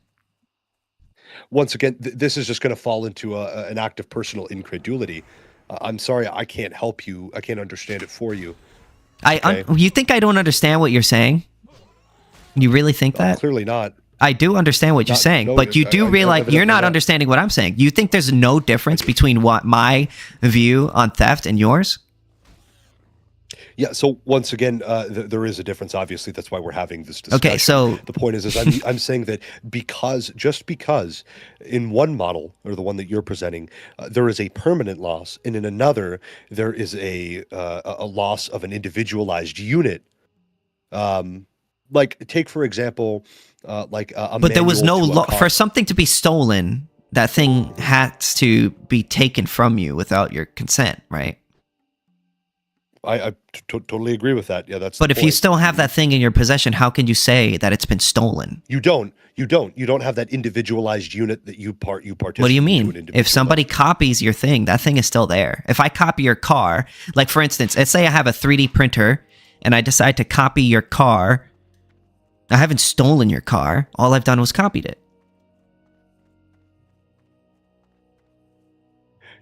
Once again, this is just going to fall into an act of personal incredulity. I'm sorry, I can't help you. I can't understand it for you. You think I don't understand what you're saying? You really think that? Clearly not. I do understand what you're saying, but you do realize you're not understanding what I'm saying. You think there's no difference between what my view on theft and yours? Yeah, so once again, there is a difference, obviously. That's why we're having this discussion. Okay, so the point is I'm saying that because in one model, or the one that you're presenting, there is a permanent loss, and in another, there is a loss of an individualized unit. Like, take, for example, but there was no for something to be stolen, that thing has to be taken from you without your consent, right? I totally agree with that. Yeah, that's. But if you still have that thing in your possession, how can you say that it's been stolen? You don't have that individualized unit that you participate. What do you mean? If somebody copies your thing, that thing is still there. If I copy your car, like for instance, let's say I have a 3D printer and I decide to copy your car. I haven't stolen your car. All I've done was copied it.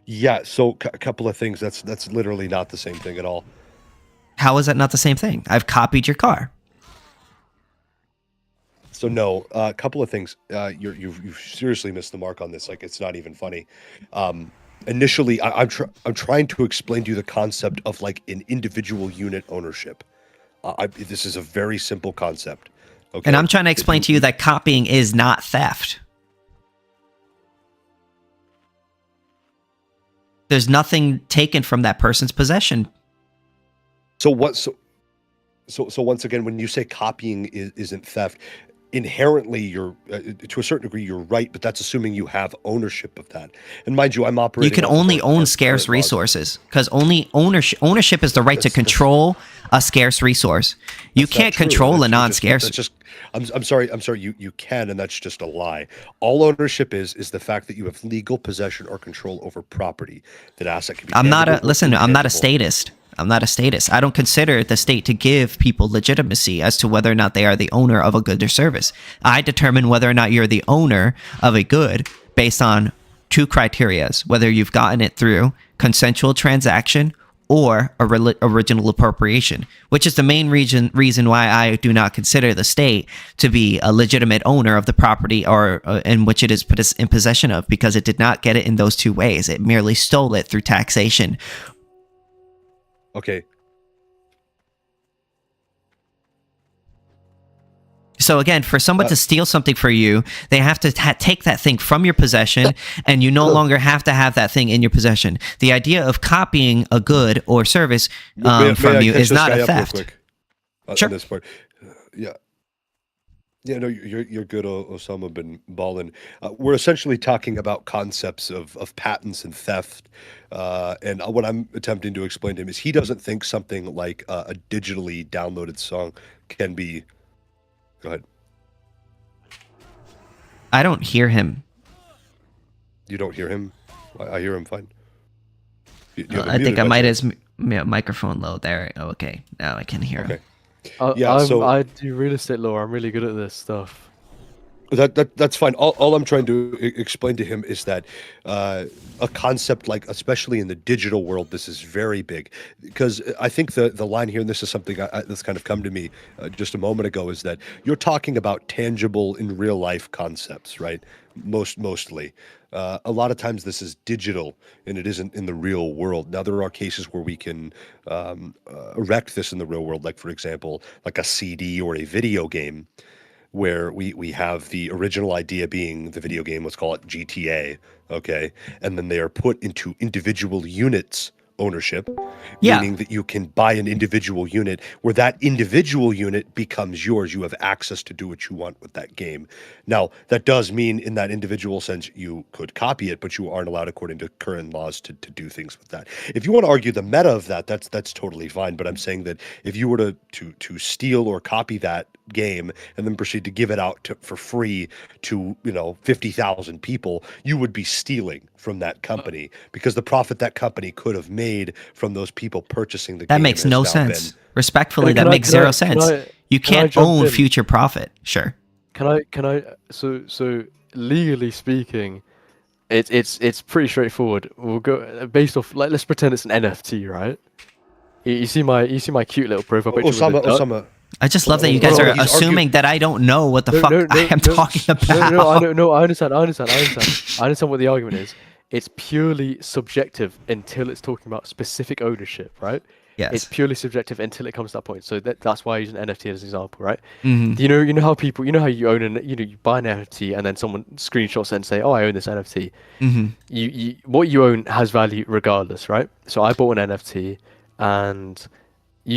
Yeah, so a couple of things. That's literally not the same thing at all. How is that not the same thing? I've copied your car. So no, a couple of things. You've seriously missed the mark on this. Like, it's not even funny. Initially, I'm trying to explain to you the concept of like an individual unit ownership. This is a very simple concept. Okay, and I'm trying to explain to you that copying is not theft. There's nothing taken from that person's possession. So what? So once again, when you say copying isn't theft, inherently you're to a certain degree you're right, but that's assuming you have ownership of that. And mind you, I'm operating. You can only own scarce resources because only ownership is the right to control a scarce resource. You can't control a non-scarce. I'm sorry. You can, and that's just a lie. All ownership is the fact that you have legal possession or control over property. That asset can be. I'm not a statist. I'm not a statist. I don't consider the state to give people legitimacy as to whether or not they are the owner of a good or service. I determine whether or not you're the owner of a good based on two criterias, whether you've gotten it through consensual transaction or original appropriation, which is the main reason why I do not consider the state to be a legitimate owner of the property or in which it is in possession of, because it did not get it in those two ways. It merely stole it through taxation. Okay. So again, for someone to steal something for you, they have to take that thing from your possession, and you no longer have to have that thing in your possession. The idea of copying a good or service from you is not a theft. Sure. On this part. Yeah, no, you're good, Osama bin Laden. We're essentially talking about concepts of patents and theft. And what I'm attempting to explain to him is he doesn't think something like a digitally downloaded song can be... Go ahead. I don't hear him. You don't hear him? I hear him fine. I think I might have his microphone low there. Oh, okay, now I can hear him. I do real estate law. I'm really good at this stuff. That's fine. All I'm trying to explain to him is that a concept like, especially in the digital world, this is very big, because I think the line here, and this is something that's kind of come to me just a moment ago, is that you're talking about tangible in real life concepts, right? Mostly. A lot of times this is digital and it isn't in the real world. Now, there are cases where we can erect this in the real world, like, for example, like a CD or a video game, where we have the original idea being the video game, let's call it GTA, okay? And then they are put into individual units ownership, meaning that you can buy an individual unit where that individual unit becomes yours. You have access to do what you want with that game. Now, that does mean in that individual sense you could copy it, but you aren't allowed, according to current laws, to do things with that. If you want to argue the meta of that, that's totally fine. But I'm saying that if you were to steal or copy that game and then proceed to give it out for free to 50,000 people, you would be stealing from that company, because the profit that company could have made from those people purchasing the game. That makes no sense. Respectfully, that makes zero sense. You can't own future profit. Sure. Can I? So legally speaking, it's pretty straightforward. We'll go based off, like, let's pretend it's an NFT, right? You see my cute little profile picture. Osama. I just love that you guys are assuming that I don't know what the fuck I am talking about. I understand. I understand what the argument is. It's purely subjective until it's talking about specific ownership, right? Yes. It's purely subjective until it comes to that point. So that's why I use an NFT as an example, right? Mm-hmm. You know how people, how you own you buy an NFT and then someone screenshots and say, "Oh, I own this NFT." Mm-hmm. You what you own has value regardless, right? So I bought an NFT, and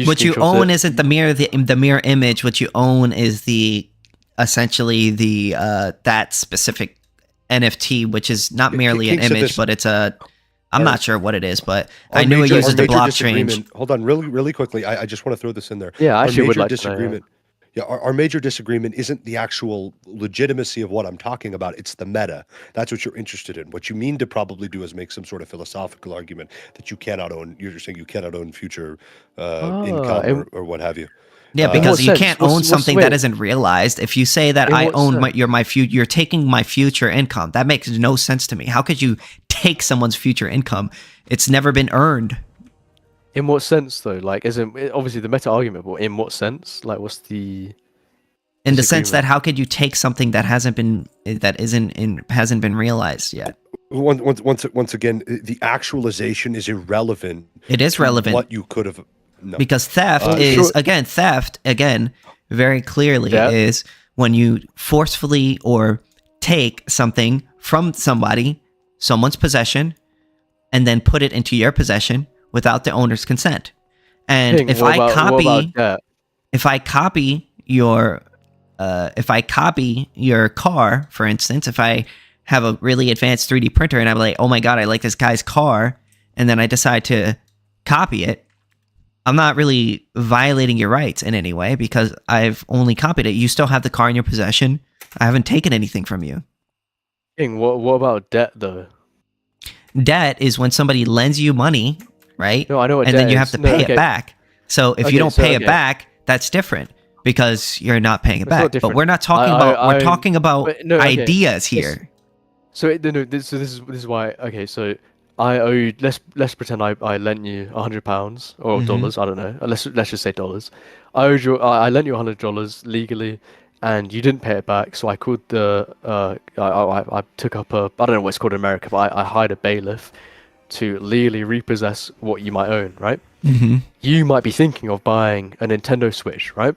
what you own isn't the mirror image. What you own is essentially that specific NFT, which is not merely an KingSithis, image, but it's a. I'm not sure what it is, but I knew it uses the blockchain. Hold on, really quickly. I just want to throw this in there. Yeah, I our actually would major like disagreement. To know, yeah, our major disagreement isn't the actual legitimacy of what I'm talking about. It's the meta. That's what you're interested in. What you mean to probably do is make some sort of philosophical argument that you cannot own. You're saying you cannot own future income or what have you. Yeah, because you can't own something that isn't realized. If you say that I own my future, you're taking my future income. That makes no sense to me. How could you take someone's future income? It's never been earned. In what sense, though? Like, as in, obviously the meta argument, but in what sense? Like, what's the? In the sense that how could you take something that hasn't been realized yet? Once again, the actualization is irrelevant. It is relevant. What you could have. No. Because theft is theft very clearly is when you forcefully or take something from someone's possession, and then put it into your possession without the owner's consent. And if I copy your car, for instance, if I have a really advanced 3D printer and I'm like, oh my god, I like this guy's car, and then I decide to copy it, I'm not really violating your rights in any way because I've only copied it. You still have the car in your possession. I haven't taken anything from you. What about debt, though? Debt is when somebody lends you money, right? No, I know what and debt then you have is. to pay it back. So if you don't pay it okay. back, that's different because you're not paying it back. But we're not talking we're talking about ideas here. This is why. Okay, so I owe. Let's pretend I lent you £100 or dollars. I don't know. Let's just say dollars. I lent you $100 legally, and you didn't pay it back. So I called I took up I don't know what it's called in America, but I hired a bailiff to legally repossess what you might own. Right? Mm-hmm. You might be thinking of buying a Nintendo Switch, right?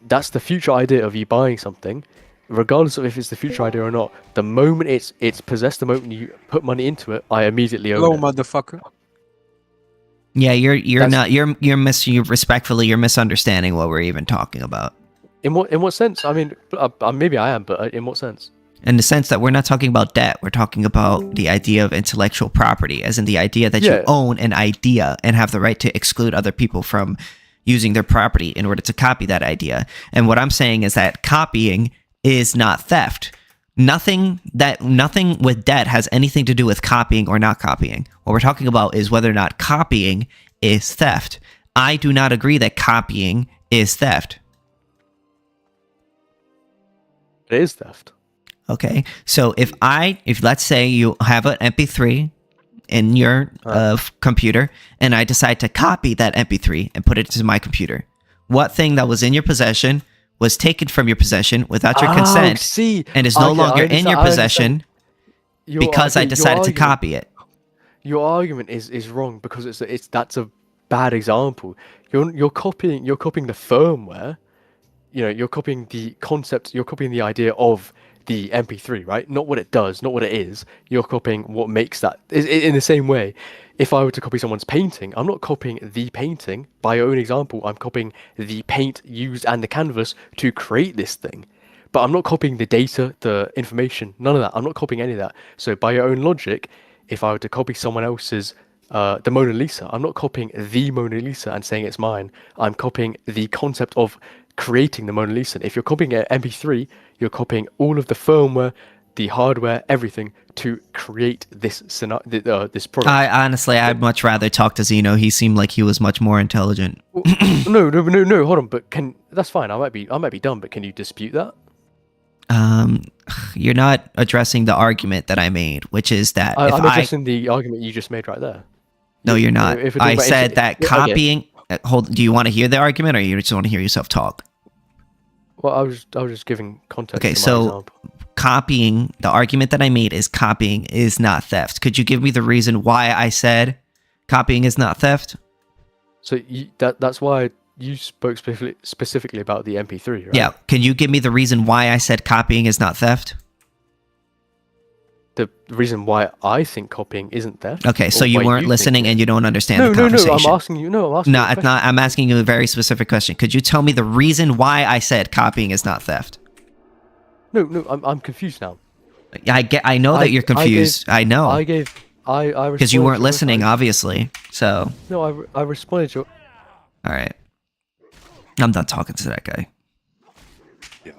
That's the future idea of you buying something. Regardless of if it's the future idea or not, the moment it's possessed, the moment you put money into it, I immediately own it. Hello, motherfucker. Yeah, you're misunderstanding what we're even talking about. In what sense? I mean, maybe I am, but in what sense? In the sense that we're not talking about debt, we're talking about the idea of intellectual property, as in the idea that you own an idea and have the right to exclude other people from using their property in order to copy that idea. And what I'm saying is that copying is not theft. Nothing with debt has anything to do with copying or not copying. What we're talking about is whether or not copying is theft. I do not agree that copying is theft. It is theft. Okay, so if let's say you have an MP3 in your computer, and I decide to copy that MP3 and put it to my computer, what thing that was in your possession was taken from your possession without your consent and is no longer in your possession because I decided to copy it? Your argument is wrong because that's a bad example. You're copying the firmware. You're copying the concept. You're copying the idea of the MP3, right? Not what it does, not what it is. You're copying what makes that. In the same way, if I were to copy someone's painting, I'm not copying the painting. By your own example, I'm copying the paint used and the canvas to create this thing. But I'm not copying the data, the information, none of that. I'm not copying any of that. So by your own logic, if I were to copy someone else's, the Mona Lisa, I'm not copying the Mona Lisa and saying it's mine. I'm copying the concept of creating the Mona Lisa. If you're copying an MP3, you're copying all of the firmware, the hardware, everything to create this this product. I'd much rather talk to Zeno. He seemed like he was much more intelligent. No, hold on. But that's fine. I might be dumb, but can you dispute that? You're not addressing the argument that I made, which is that I'm addressing the argument you just made right there. No, you're not. I said that copying. Okay. Do you want to hear the argument, or you just want to hear yourself talk? Well, I was just giving context. Okay, so copying, the argument that I made is copying is not theft. Could you give me the reason why I said copying is not theft? So that's why you spoke specifically about the MP3, right? Yeah. Can you give me the reason why I said copying is not theft? The reason why I think copying isn't theft. Okay, so you weren't listening and you don't understand the conversation. No, I'm asking you. I'm asking you a very specific question. Could you tell me the reason why I said copying is not theft? No, I'm confused now. I know that you're confused. I know. I Because you weren't listening, obviously. So. No, I responded to. All right. I'm done talking to that guy. Yeah.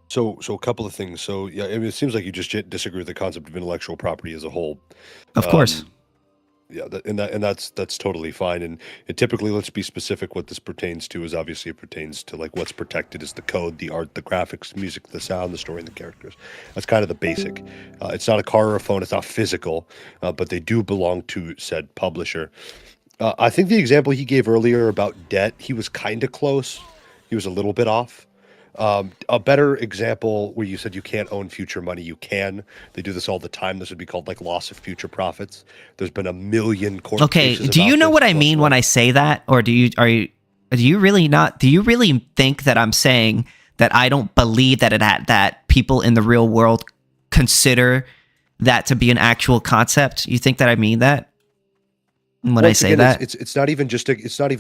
So a couple of things. So yeah, I mean, it seems like you just disagree with the concept of intellectual property as a whole. Of course. Yeah, that's totally fine. And typically, let's be specific. What this pertains to is obviously it pertains to like what's protected is the code, the art, the graphics, the music, the sound, the story, and the characters. That's kind of the basic. It's not a car or a phone. It's not physical, but they do belong to said publisher. I think the example he gave earlier about debt, he was kind of close. He was a little bit off. A better example where you said you can't own future money, you can. They do this all the time. This would be called like loss of future profits. There's been a million court cases. Okay, do you know what I mean when I say that, or do you really think that I'm saying that I don't believe that people in the real world consider that to be an actual concept? You think that I mean that? When I say that, it's not even just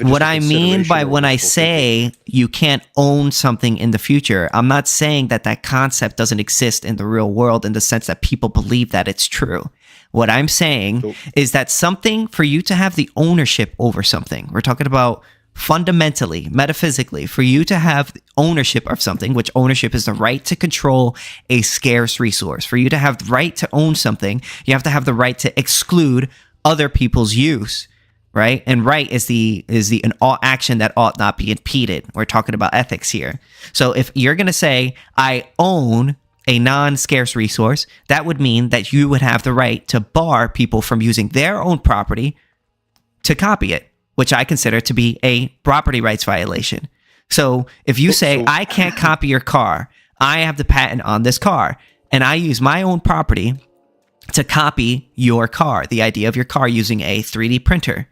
what I mean by when I say you can't own something in the future. I'm not saying that concept doesn't exist in the real world in the sense that people believe that it's true. What I'm saying is that something, for you to have the ownership over something, we're talking about fundamentally, metaphysically, for you to have ownership of something, which ownership is the right to control a scarce resource. For you to have the right to own something, you have to have the right to exclude other people's use, right? And right is an action that ought not be impeded. We're talking about ethics here. So if you're going to say, I own a non-scarce resource, that would mean that you would have the right to bar people from using their own property to copy it, which I consider to be a property rights violation. So if you say, I can't copy your car, I have the patent on this car, and I use my own property to copy your car, the idea of your car using a 3D printer.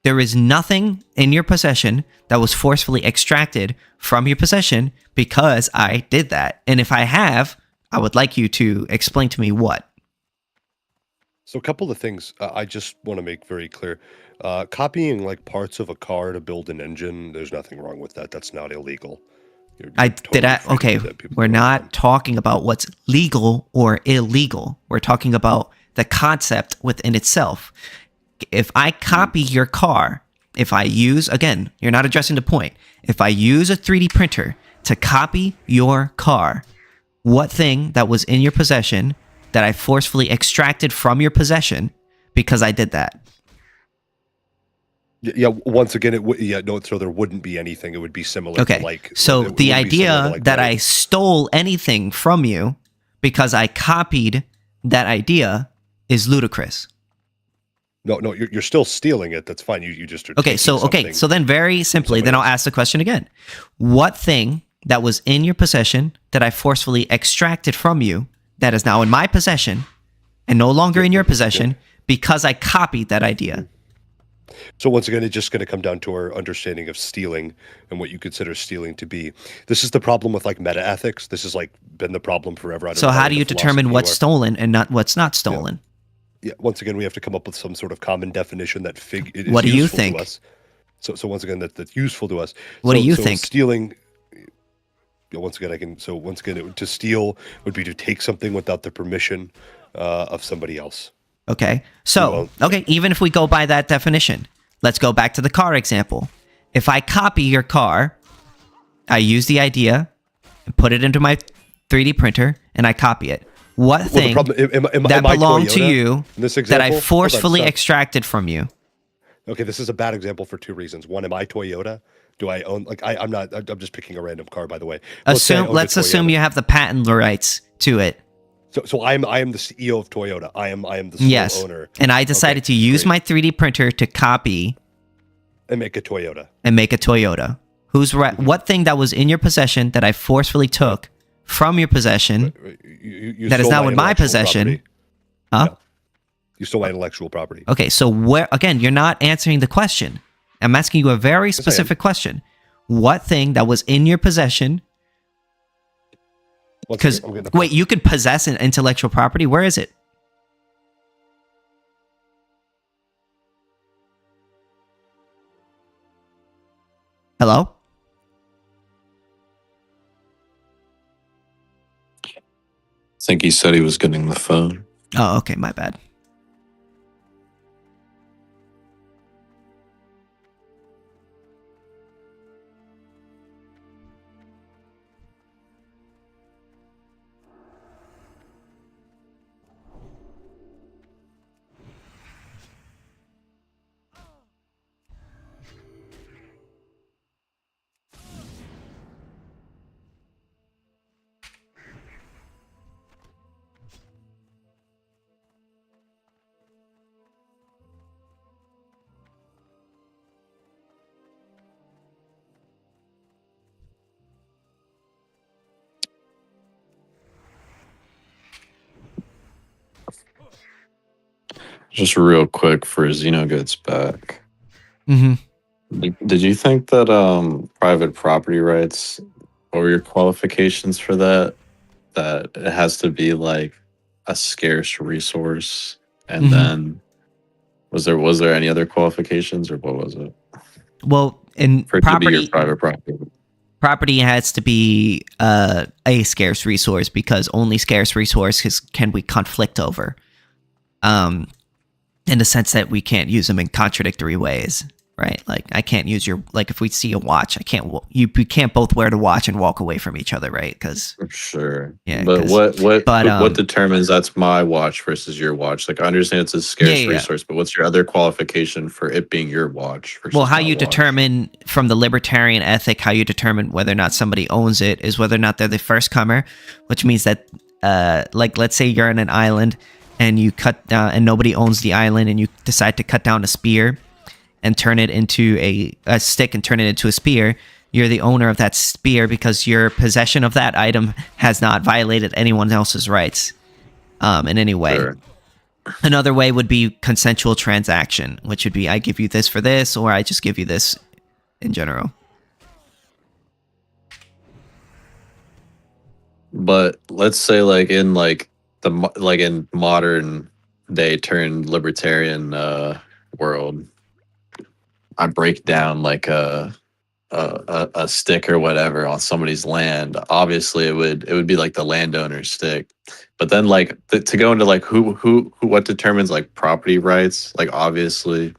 There is nothing in your possession that was forcefully extracted from your possession because I did that. And if I have, I would like you to explain to me what. So a couple of things I just want to make very clear. Copying like parts of a car to build an engine, there's nothing wrong with that. That's not illegal. We're not talking about what's legal or illegal. We're talking about the concept within itself. If I copy your car, if I use, again, you're not addressing the point. If I use a 3D printer to copy your car, what thing that was in your possession that I forcefully extracted from your possession because I did that? Yeah. Once again, so there wouldn't be anything. It would be similar. Okay. To like, so the idea that I stole anything from you because I copied that idea is ludicrous. No, you're still stealing it. That's fine. You just are So then very simply, then I'll ask the question again. What thing that was in your possession that I forcefully extracted from you that is now in my possession and no longer in your possession because I copied that idea? So once again, it's just going to come down to our understanding of stealing and what you consider stealing to be. This is the problem with like meta ethics. This has like been the problem forever. So how do you determine what's stolen and what's not stolen? Yeah. Once again, we have to come up with some sort of common definition that is what do you useful think? To us. So once again, that's useful to us. What do you think? Stealing. Once again, to steal would be to take something without the permission of somebody else. Okay. So, even if we go by that definition, let's go back to the car example. If I copy your car, I use the idea and put it into my 3D printer and I copy it. What thing that belonged to you that I forcefully extracted from you? Okay, this is a bad example for two reasons. One, am I Toyota? Do I own, like, I'm not, I'm just picking a random car, by the way. Let's assume you have the patent rights to it. So I am the CEO of Toyota. I am the sole owner. And I decided to use my 3D printer to copy and make a Toyota. What thing that was in your possession that I forcefully took from your possession that is now in my possession? Huh? Yeah. You stole my intellectual property. Okay, so again, you're not answering the question. I'm asking you a very specific question. What thing that was in your possession? Because wait, you could possess an intellectual property. Where is it? Hello? think he said he was getting the phone. Oh, okay, my bad. Just real quick for Xeno gets back. Mm-hmm. Did you think that private property rights, what were your qualifications for that? That it has to be like a scarce resource, and then was there any other qualifications, or what was it? Well, in for it property, to be your private property. Property has to be a scarce resource because only scarce resources can we conflict over. In the sense that we can't use them in contradictory ways, right? Like I can't use your, like if we see a watch, we can't both wear the watch and walk away from each other, right? Because sure, yeah. But what determines that's my watch versus your watch? Like I understand it's a scarce resource, but what's your other qualification for it being your watch? Well, how you determine from the libertarian ethic, how you determine whether or not somebody owns it is whether or not they're the first comer, which means that, like let's say you're on an island and you cut down and nobody owns the island and you decide to cut down a spear and turn it into a stick and turn it into a spear, you're the owner of that spear because your possession of that item has not violated anyone else's rights in any way. Sure. Another way would be consensual transaction, which would be I give you this for this, or I just give you this in general. But let's say in modern day turned libertarian world, I break down like a stick or whatever on somebody's land. Obviously, it would be like the landowner's stick. But then like to go into like who what determines like property rights, like obviously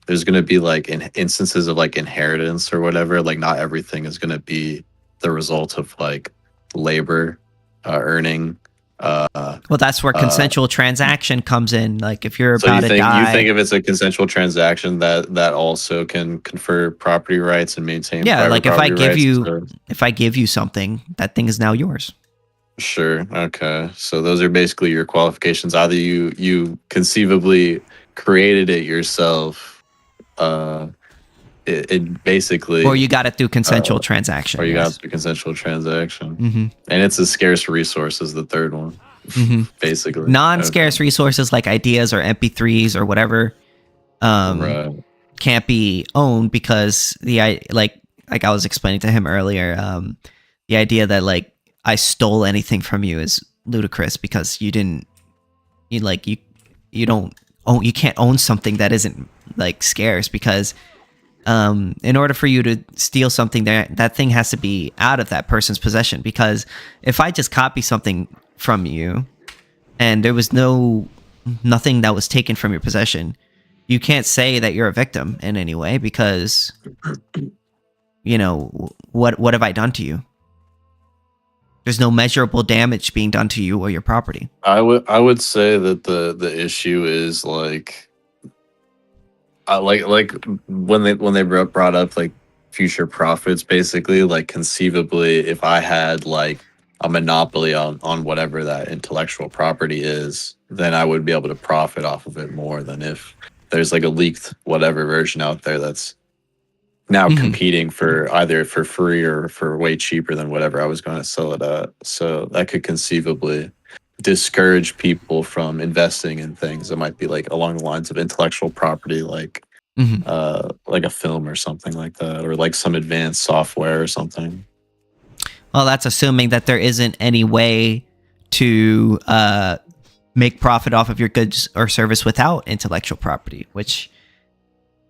there's going to be like in instances of like inheritance or whatever. Like not everything is going to be the result of like labor earning. Well, that's where consensual transaction comes in. Like if you're about to die, you think if it's a consensual transaction that also can confer property rights and maintain. Yeah, like if I give you something, that thing is now yours. Sure. Okay. So those are basically your qualifications. Either you conceivably created it yourself, it basically, or you got it through consensual transaction. Or you got it through consensual transaction, and it's a scarce resource is the third one. Basically, non-scarce resources like ideas or MP3s or whatever can't be owned because like I was explaining to him earlier, the idea that like I stole anything from you is ludicrous because you can't own something that isn't like scarce because in order for you to steal something, that thing has to be out of that person's possession. Because if I just copy something from you and there was nothing that was taken from your possession, you can't say that you're a victim in any way because, you know, what have I done to you? There's no measurable damage being done to you or your property. I would say that the issue is like when they brought up like future profits, basically, like conceivably, if I had like a monopoly on whatever that intellectual property is, then I would be able to profit off of it more than if there's like a leaked whatever version out there that's now competing for either for free or for way cheaper than whatever I was going to sell it at. So that could conceivably discourage people from investing in things that might be like along the lines of intellectual property, like a film or something like that, or like some advanced software or something. Well, that's assuming that there isn't any way to make profit off of your goods or service without intellectual property, which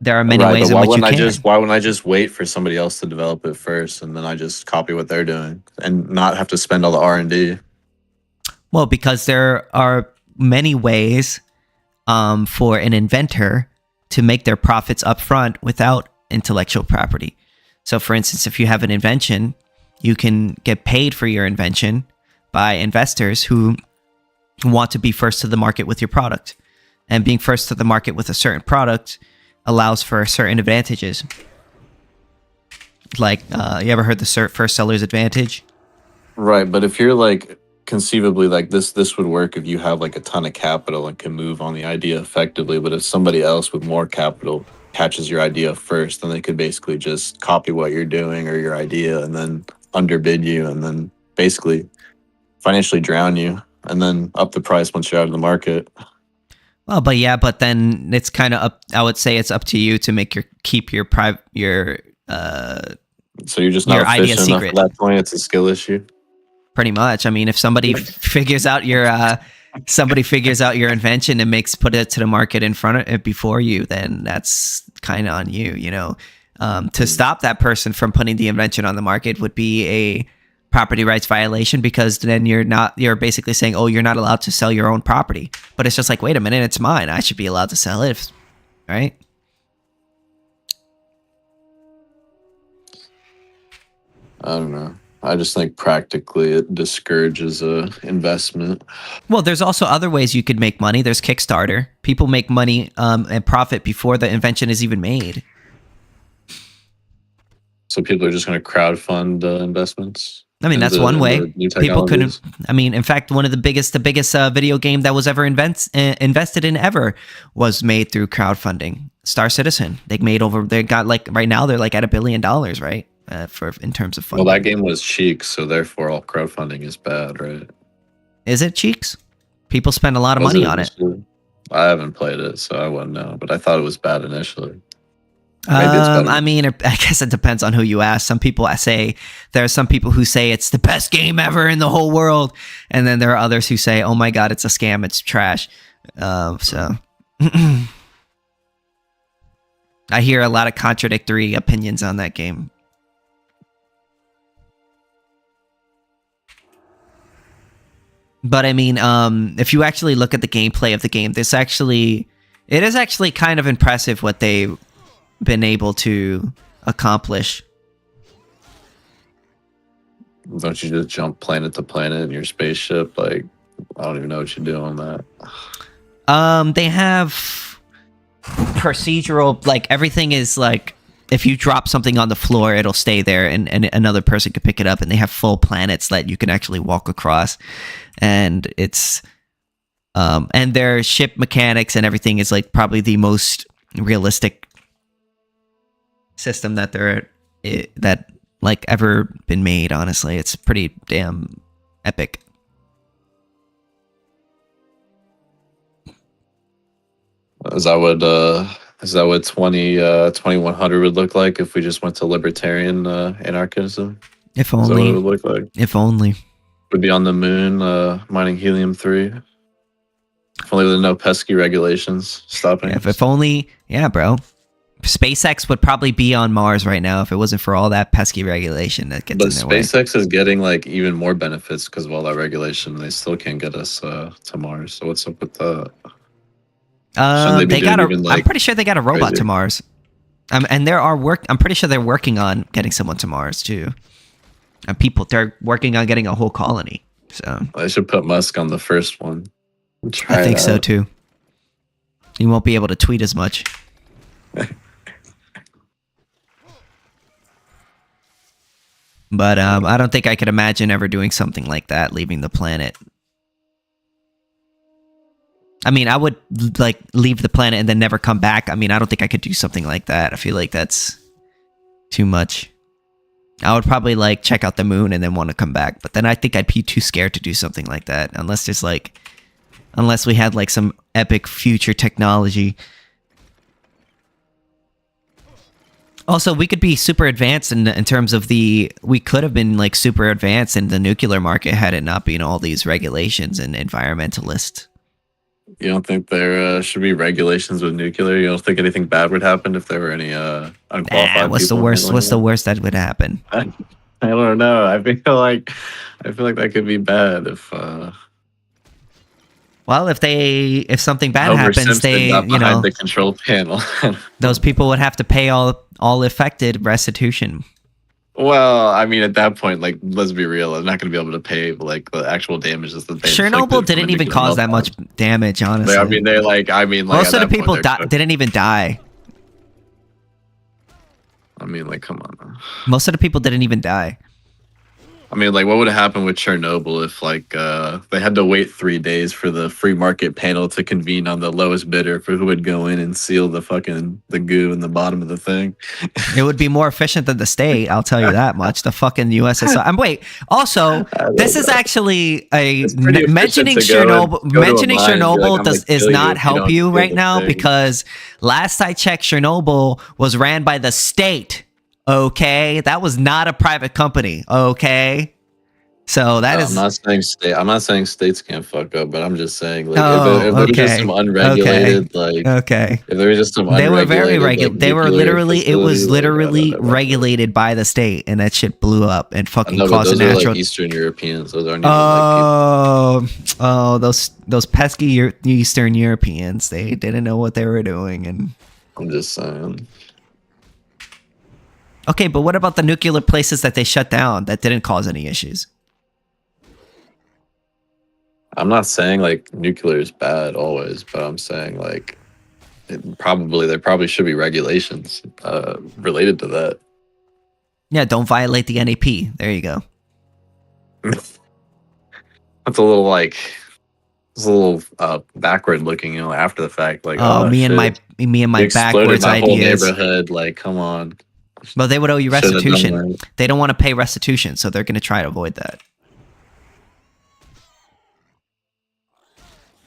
there are many ways in which you can. Why wouldn't I just wait for somebody else to develop it first, and then I just copy what they're doing and not have to spend all the R&D? Well, because there are many ways for an inventor to make their profits up front without intellectual property. So, for instance, if you have an invention, you can get paid for your invention by investors who want to be first to the market with your product. And being first to the market with a certain product allows for certain advantages. Like, you ever heard the first seller's advantage? Right, but if you're like conceivably like this would work if you have like a ton of capital and can move on the idea effectively. But if somebody else with more capital catches your idea first, then they could basically just copy what you're doing or your idea and then underbid you and then basically financially drown you and then up the price once you're out of the market. Well, but then it's kind of up. I would say it's up to you to make keep your private So you're just not efficient enough at that point. It's a skill issue. Pretty much. I mean, if somebody figures out your invention and put it to the market in front of it before you, then that's kind of on you. You know, to stop that person from putting the invention on the market would be a property rights violation, because then you're basically saying, oh, you're not allowed to sell your own property. But it's just like, wait a minute, it's mine. I should be allowed to sell it, right? I don't know. I just think practically it discourages investment. Well, there's also other ways you could make money. There's Kickstarter. People make money and profit before the invention is even made. So people are just going to crowdfund investments? I mean, that's one way. People couldn't. I mean, in fact, the biggest video game that was ever invested in ever was made through crowdfunding. Star Citizen. They got like, right now they're like at $1 billion, right? In terms of funding. Well, that game was Cheeks, so therefore all crowdfunding is bad, right? Is it Cheeks? People spend a lot of money on it. I haven't played it, so I wouldn't know, but I thought it was bad initially. I mean, I guess it depends on who you ask. Some people there are some people who say it's the best game ever in the whole world, and then there are others who say, "Oh my god, it's a scam, it's trash." So I hear a lot of contradictory opinions on that game. But I mean, if you actually look at the gameplay of the game, it is actually kind of impressive what they've been able to accomplish. Don't you just jump planet to planet in your spaceship? Like, I don't even know what you do on that. They have procedural, like, everything is like, if you drop something on the floor, it'll stay there and another person could pick it up, and they have full planets that you can actually walk across. And it's and their ship mechanics and everything is like probably the most realistic system that like ever been made. Honestly, it's pretty damn epic. Is that what 2100 would look like if we just went to libertarian anarchism? If only. Is that what it would look like? If only. Would be on the moon mining helium-3. If only with no pesky regulations stopping. Yeah, if only, yeah, bro. SpaceX would probably be on Mars right now if it wasn't for all that pesky regulation that gets in their way. But SpaceX is getting like even more benefits because of all that regulation. They still can't get us to Mars. So what's up with that? I'm pretty sure they got a robot to Mars. And I'm pretty sure they're working on getting someone to Mars too. And they're working on getting a whole colony. So I should put Musk on the first one. I think so too. You won't be able to tweet as much. But I don't think I could imagine ever doing something like that, leaving the planet. I mean, I would like leave the planet and then never come back. I mean, I don't think I could do something like that. I feel like that's too much. I would probably like check out the moon and then want to come back. But then I think I'd be too scared to do something like that. Unless we had like some epic future technology. Also, we could be super advanced in terms of we could have been like super advanced in the nuclear market had it not been all these regulations and environmentalists. You don't think there should be regulations with nuclear? You don't think anything bad would happen if there were any unqualified what's the worst? What's the worst that would happen? I don't know. I feel like that could be bad if Well, if something bad Homer happens, Simpson they got behind the control panel. those people would have to pay all affected restitution. Well, I mean, at that point, like, let's be real. They're not going to be able to pay like the actual damages that they. Chernobyl didn't even cause that much damage, honestly. I mean, most of the people didn't even die. I mean, like, come on. Man. Most of the people didn't even die. I mean, like, what would have happened with Chernobyl if, like, they had to wait 3 days for the free market panel to convene on the lowest bidder for who would go in and seal the goo in the bottom of the thing? It would be more efficient than the state, I'll tell you that much. The fucking USSR. Wait, also, this is actually mentioning Chernobyl. Mentioning Chernobyl is not help you right now because last I checked, Chernobyl was ran by the state. Okay, that was not a private company. Okay, so that is. I'm not saying states can't fuck up, but I'm just saying like if there was just some unregulated if there was just some they were very regulated. Like, they were literally it was literally regulated by the state, and that shit blew up and fucking caused a natural. Like Eastern Europeans. Those aren't even those pesky Eastern Europeans. They didn't know what they were doing, and I'm just saying. Okay, but what about the nuclear places that they shut down that didn't cause any issues? I'm not saying like nuclear is bad always, but I'm saying like there probably should be regulations related to that. Yeah, don't violate the NAP. There you go. That's a little backward looking, after the fact. Like, me and my backwards my ideas. Whole neighborhood, like, come on. Well, they would owe you restitution. They don't want to pay restitution, so they're going to try to avoid that.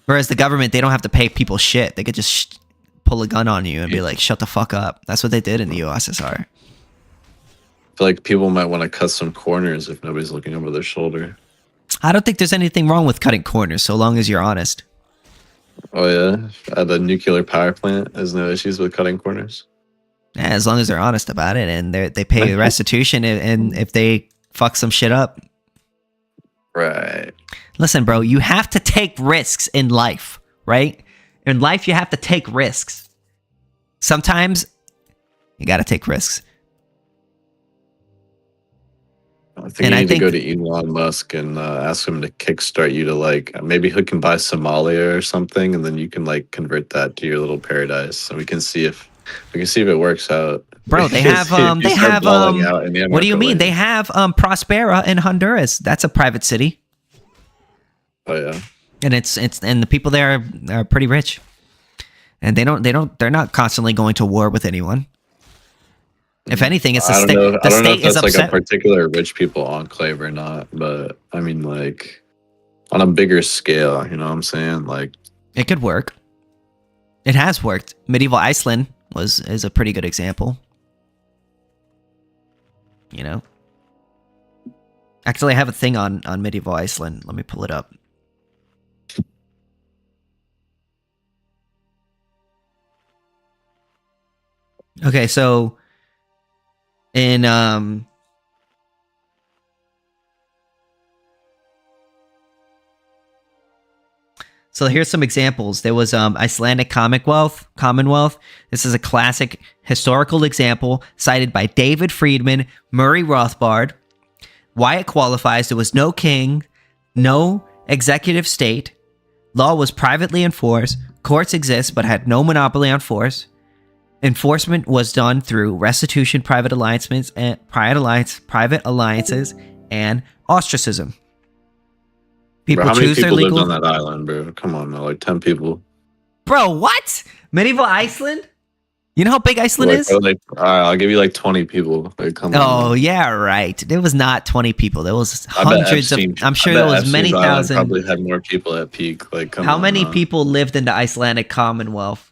Whereas the government, they don't have to pay people shit. They could just pull a gun on you and be like, shut the fuck up. That's what they did in the USSR. I feel like people might want to cut some corners if nobody's looking over their shoulder. I don't think there's anything wrong with cutting corners, so long as you're honest. Oh, yeah? At the nuclear power plant, there's no issues with cutting corners? Yeah, as long as they're honest about it and they pay restitution and if they fuck some shit up. Right. Listen, bro, you have to take risks in life, right? In life, you have to take risks. Sometimes you got to take risks. I think you need to go to Elon Musk and ask him to kickstart you to like maybe he can buy Somalia or something, and then you can like convert that to your little paradise, and we can see if it works out. Bro, they have what do you mean? They have Prospera in Honduras. That's a private city. Oh yeah. And and the people there are pretty rich. And they're not constantly going to war with anyone. If anything, it's the state. The state is upset. I don't know if that's like a particular rich people enclave or not, but I mean, like on a bigger scale, you know what I'm saying? Like it could work. It has worked. Medieval Iceland is a pretty good example. You know? Actually, I have a thing on Medieval Iceland. Let me pull it up. Okay, so in so here's some examples. There was Icelandic Commonwealth. This is a classic historical example cited by David Friedman, Murray Rothbard. Why it qualifies: there was no king, no executive state. Law was privately enforced. Courts exist but had no monopoly on force. Enforcement was done through restitution, private alliances, and ostracism. People choose their legal. How many people lived on that island, bro? Come on, now, like 10 people. Bro, what? Medieval Iceland? You know how big Iceland is? All right, I'll give you like 20 people. Like, come on. Oh, yeah, right. There was not 20 people. There was hundreds of. I'm sure there was many thousand. Probably had more people at peak. Like, come on. How many people lived in the Icelandic Commonwealth?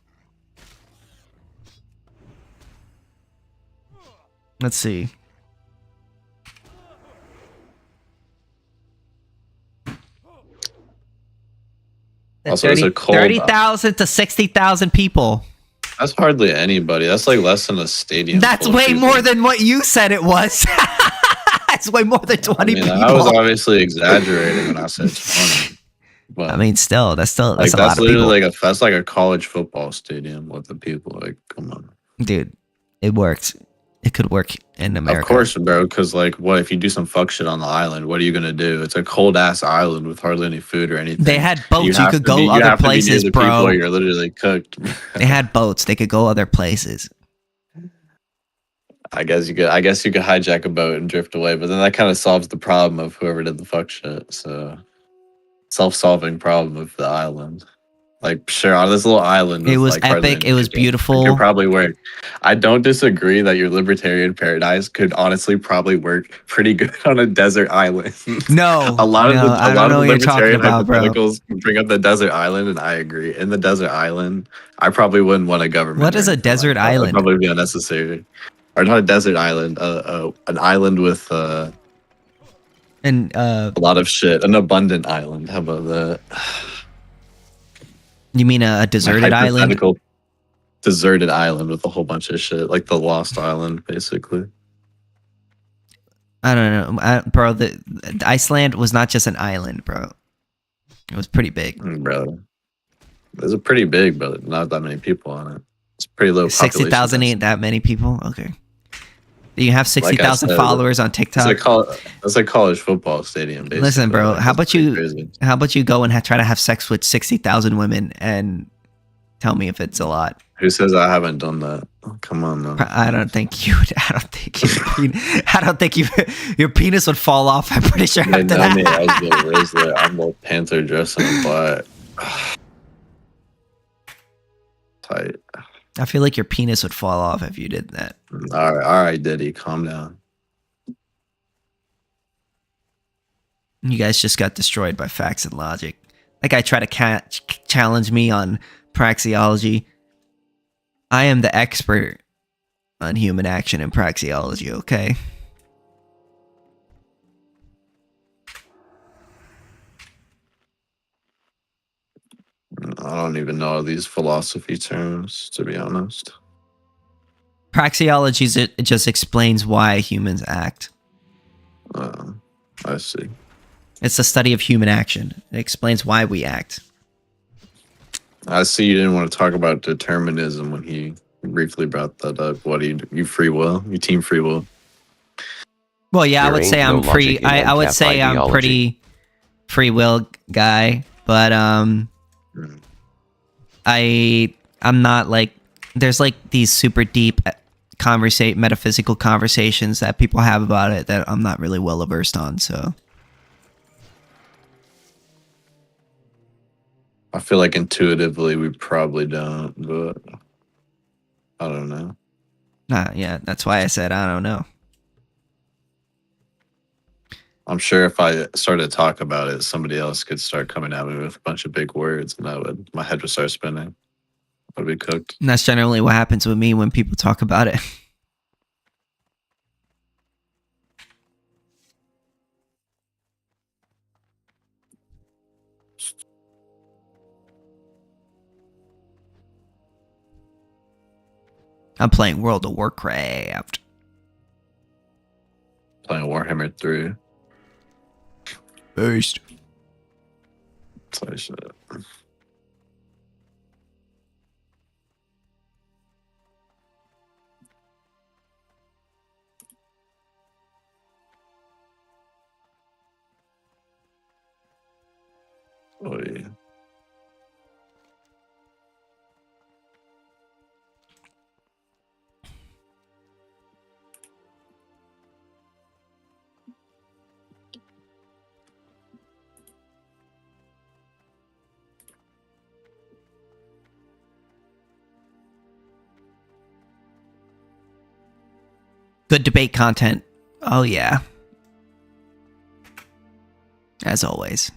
Let's see. Also, 30,000 to 60,000 people. That's hardly anybody. That's like less than a stadium. That's way more than what you said it was. That's way more than 20 people. I was obviously exaggerating when I said 20. But I mean, still, that's a lot that's of people. literally that's like a college football stadium with the people. Like, come on, dude. It works. It could work in America. Of course, bro. Because like, what if you do some fuck shit on the island? What are you gonna do? It's a cold ass island with hardly any food or anything. They had boats. You could go other places, bro. People, you're literally cooked. They had boats. They could go other places. I guess you could hijack a boat and drift away, but then that kind of solves the problem of whoever did the fuck shit. So, self-solving problem of the island. Like, sure, on this little island, it was epic. It was beautiful. It could probably work. I don't disagree that your libertarian paradise could honestly probably work pretty good on a desert island. No, a lot of the libertarian hypotheticals bring up the desert island, and I agree. In the desert island, I probably wouldn't want a government. What is a desert island? That'd probably be unnecessary. Or not a desert island, an island with a lot of shit, an abundant island. How about that? You mean a deserted island? Deserted island with a whole bunch of shit, like the Lost Island, basically. I don't know, bro. The Iceland was not just an island, bro. It was pretty big, bro. It was pretty big, but not that many people on it. It's pretty low. 60,000 ain't that many people. Okay. You have 60,000 followers on TikTok. It's like college football stadium. Basically. Listen, bro. How about you go and try to have sex with 60,000 women and tell me if it's a lot? Who says I haven't done that? Oh, come on, man. I don't think you would. I don't think your penis would fall off. I'm pretty sure they after know that. Me as the Rizzler. I'm the Panther dressing in black. Tight. I feel like your penis would fall off if you did that. All right, Diddy, calm down. You guys just got destroyed by facts and logic. That guy tried to challenge me on praxeology. I am the expert on human action and praxeology, okay? I don't even know these philosophy terms, to be honest. Praxeology it just explains why humans act. I see. It's the study of human action. It explains why we act. I see you didn't want to talk about determinism when he briefly brought that up. What do you free will? You team free will? Well, yeah, I would say I'm free. I would say I'm pretty free will guy, but I'm not like there's like these super deep metaphysical conversations that people have about it that I'm not really well versed on, so I feel like intuitively we probably don't, but I don't know. Yeah, that's why I said I don't know. I'm sure if I started to talk about it, somebody else could start coming at me with a bunch of big words, and my head would start spinning. I'd be cooked. And that's generally what happens with me when people talk about it. I'm playing World of Warcraft. Playing Warhammer 3. Beast. So shit. Oh yeah. Good debate content. Oh yeah. As always.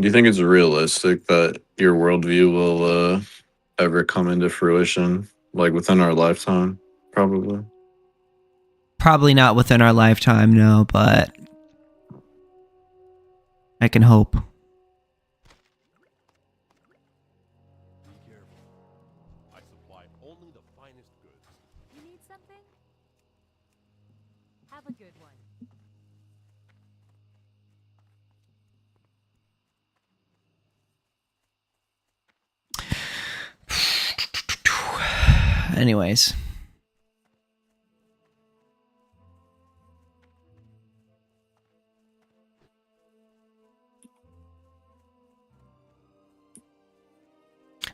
you think it's realistic that your worldview will ever come into fruition, like within our lifetime? Probably. Probably not within our lifetime, no, but I can hope. You need something? Have a good one. Anyways.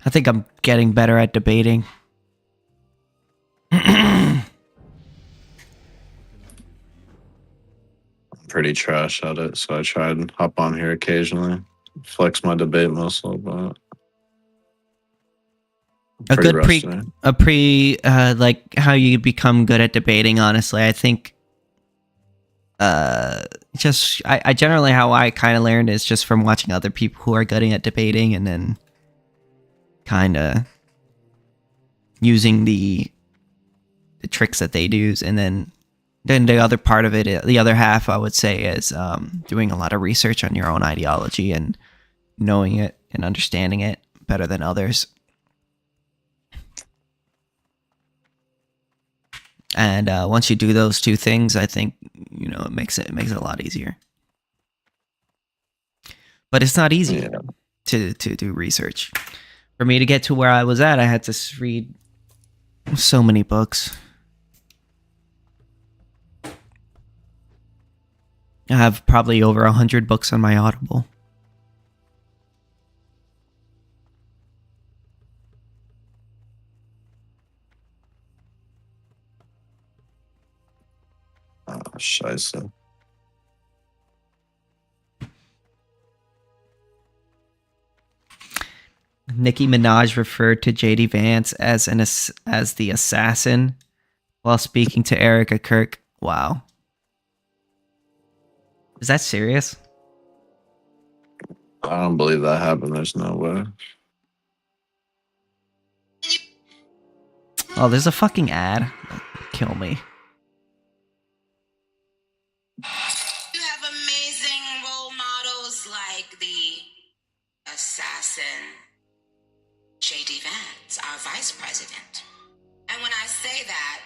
I think I'm getting better at debating. I'm pretty trash at it, so I try and hop on here occasionally, flex my debate muscle, but a good like how you become good at debating, honestly. I think just I generally how I kind of learned is just from watching other people who are good at debating and then kind of using the tricks that they do, and then the other part of it, the other half I would say, is doing a lot of research on your own ideology and knowing it and understanding it better than others. And once you do those two things, I think, you know, it makes it a lot easier. But it's not easy to do research. For me to get to where I was at, I had to read so many books. I have probably over 100 books on my Audible. Scheiße. Nicki Minaj referred to JD Vance as the assassin while speaking to Erica Kirk. Wow. Is that serious? I don't believe that happened. There's no way. Oh, there's a fucking ad. Kill me. You have amazing role models like the assassin JD Vance, our vice president. And when I say that,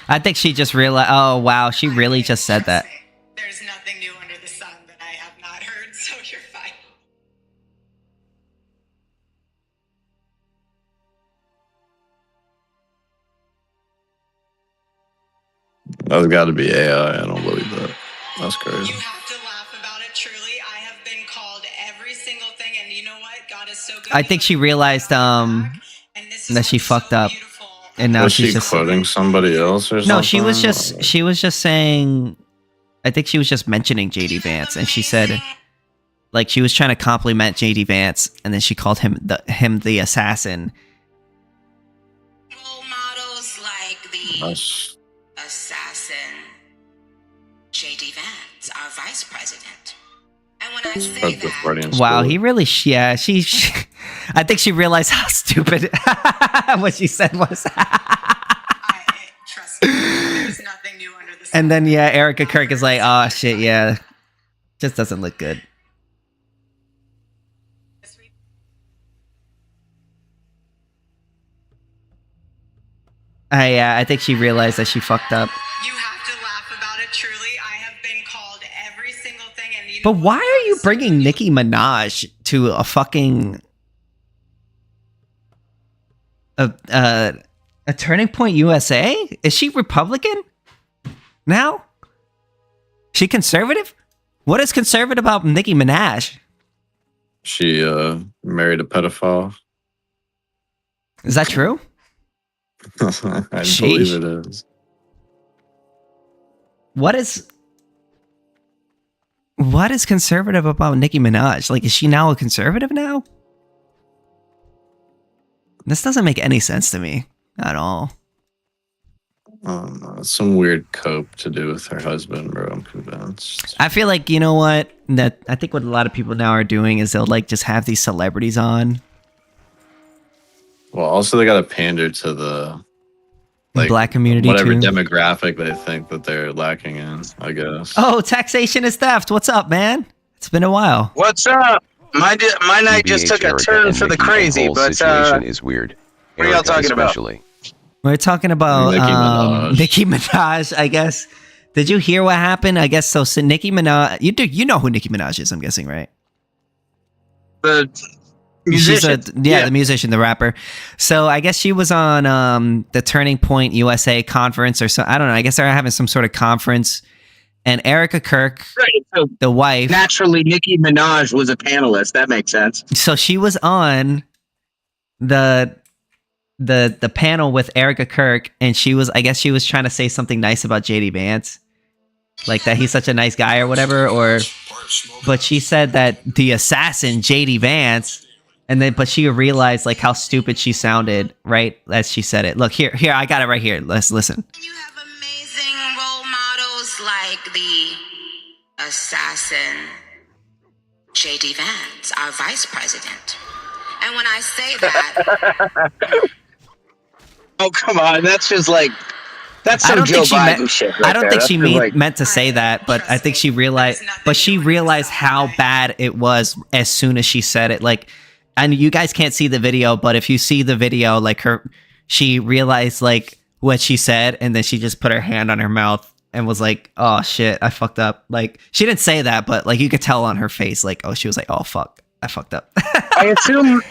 I think she just realized. Oh, wow. She really just said that. there's nothing new under the sun that I have not heard, so you're fine. That's got to be AI. I don't believe that. That's crazy. You have to laugh about it, truly. I have been called every single thing, and you know what? God is so good. I think she realized that she fucked up. And now was she's she just quoting somebody else or something? No, she was just saying, I think she was just mentioning JD Vance, and she said, like, she was trying to compliment JD Vance, and then she called him the assassin. Role models like the assassin JD Vance, our vice president. And when I say that, wow, he really, she I think she realized how stupid what she said was. trust me, there's nothing new under the sun. And then, yeah, Erica Kirk is like, oh, shit, yeah. Just doesn't look good. I think she realized that she fucked up. You have to laugh about it, truly. I have been called every single thing. And you know, but why are you bringing Nicki Minaj to a fucking... A Turning Point USA? Is she Republican now? She conservative? What is conservative about Nicki Minaj? She married a pedophile. Is that true? I believe it is. What is conservative about Nicki Minaj? Like, is she now a conservative now? This doesn't make any sense to me at all. Some weird cope to do with her husband, bro. I'm convinced. I feel like, you know what? That I think what a lot of people now are doing is they'll like just have these celebrities on. Well, also they got to pander to the black community, whatever too. demographic they think that they're lacking in, I guess. Oh, taxation is theft. What's up, man? It's been a while. What's up? My night just took a turn for the crazy, but situation is weird. What are y'all talking about? We're talking about Nicki Minaj, I guess. Did you hear what happened? I guess so. So Nicki Minaj, you know who Nicki Minaj is? I'm guessing, right? The musician. The musician, the rapper. So I guess she was on the Turning Point USA conference or so. I don't know. I guess they're having some sort of conference. And Erica Kirk, so the wife. Naturally, Nicki Minaj was a panelist. That makes sense. So she was on the panel with Erica Kirk, and I guess she was trying to say something nice about JD Vance, like that he's such a nice guy or whatever. But she said that the assassin JD Vance, but she realized like how stupid she sounded right as she said it. Look here, I got it right here. Let's listen. You have amazing role models like the assassin JD Vance, our vice president. And when I say that, oh come on, that's just like some Joe Biden shit. Right I don't think she like, meant to say that, but I think she realized. But she realized how bad it was as soon as she said it. Like, and you guys can't see the video, but if you see the video, like she realized like what she said, and then she just put her hand on her mouth and was like, "Oh shit, I fucked up." Like she didn't say that, but like you could tell on her face, like, oh, she was like, "Oh fuck, I fucked up." I assume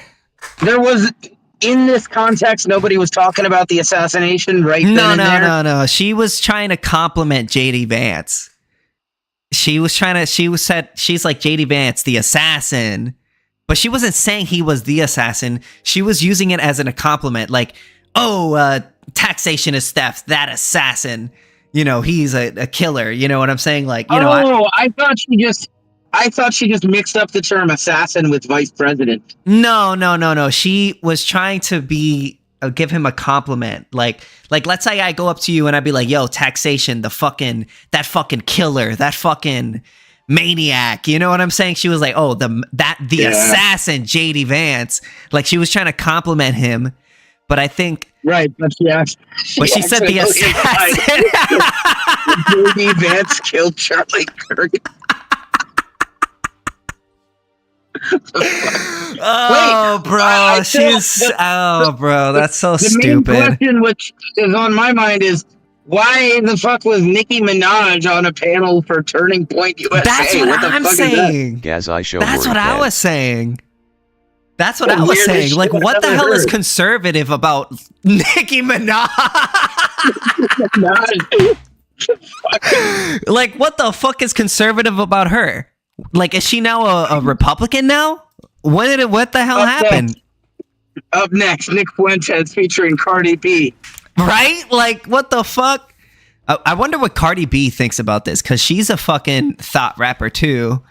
there was. In this context, nobody was talking about the assassination right then and there? No. She was trying to compliment JD Vance. She's like, JD Vance, the assassin. But she wasn't saying he was the assassin. She was using it as a compliment. Like, taxation is theft. That assassin, he's a killer. You know what I'm saying? Like, I thought she just mixed up the term assassin with vice president. No. She was trying to give him a compliment. Like let's say I go up to you and I'd be like, "Yo, taxation, that fucking killer, that fucking maniac." You know what I'm saying? She was like, "Oh, the assassin JD Vance." Like she was trying to compliment him, but I think right. But she said the assassin. JD Vance killed Charlie Kirk. Oh, wait, bro, that's so stupid. The main question which is on my mind is, why the fuck was Nicki Minaj on a panel for Turning Point USA? That's what I'm saying. That's what I was saying. That's what I was saying. Like, what the hell is conservative about Nicki Minaj? Like, what the fuck is conservative about her? Like, is she now a Republican now? What the hell happened? Up next, Nick Fuentes featuring Cardi B. Right? Like, what the fuck? I wonder what Cardi B thinks about this, because she's a fucking thought rapper too.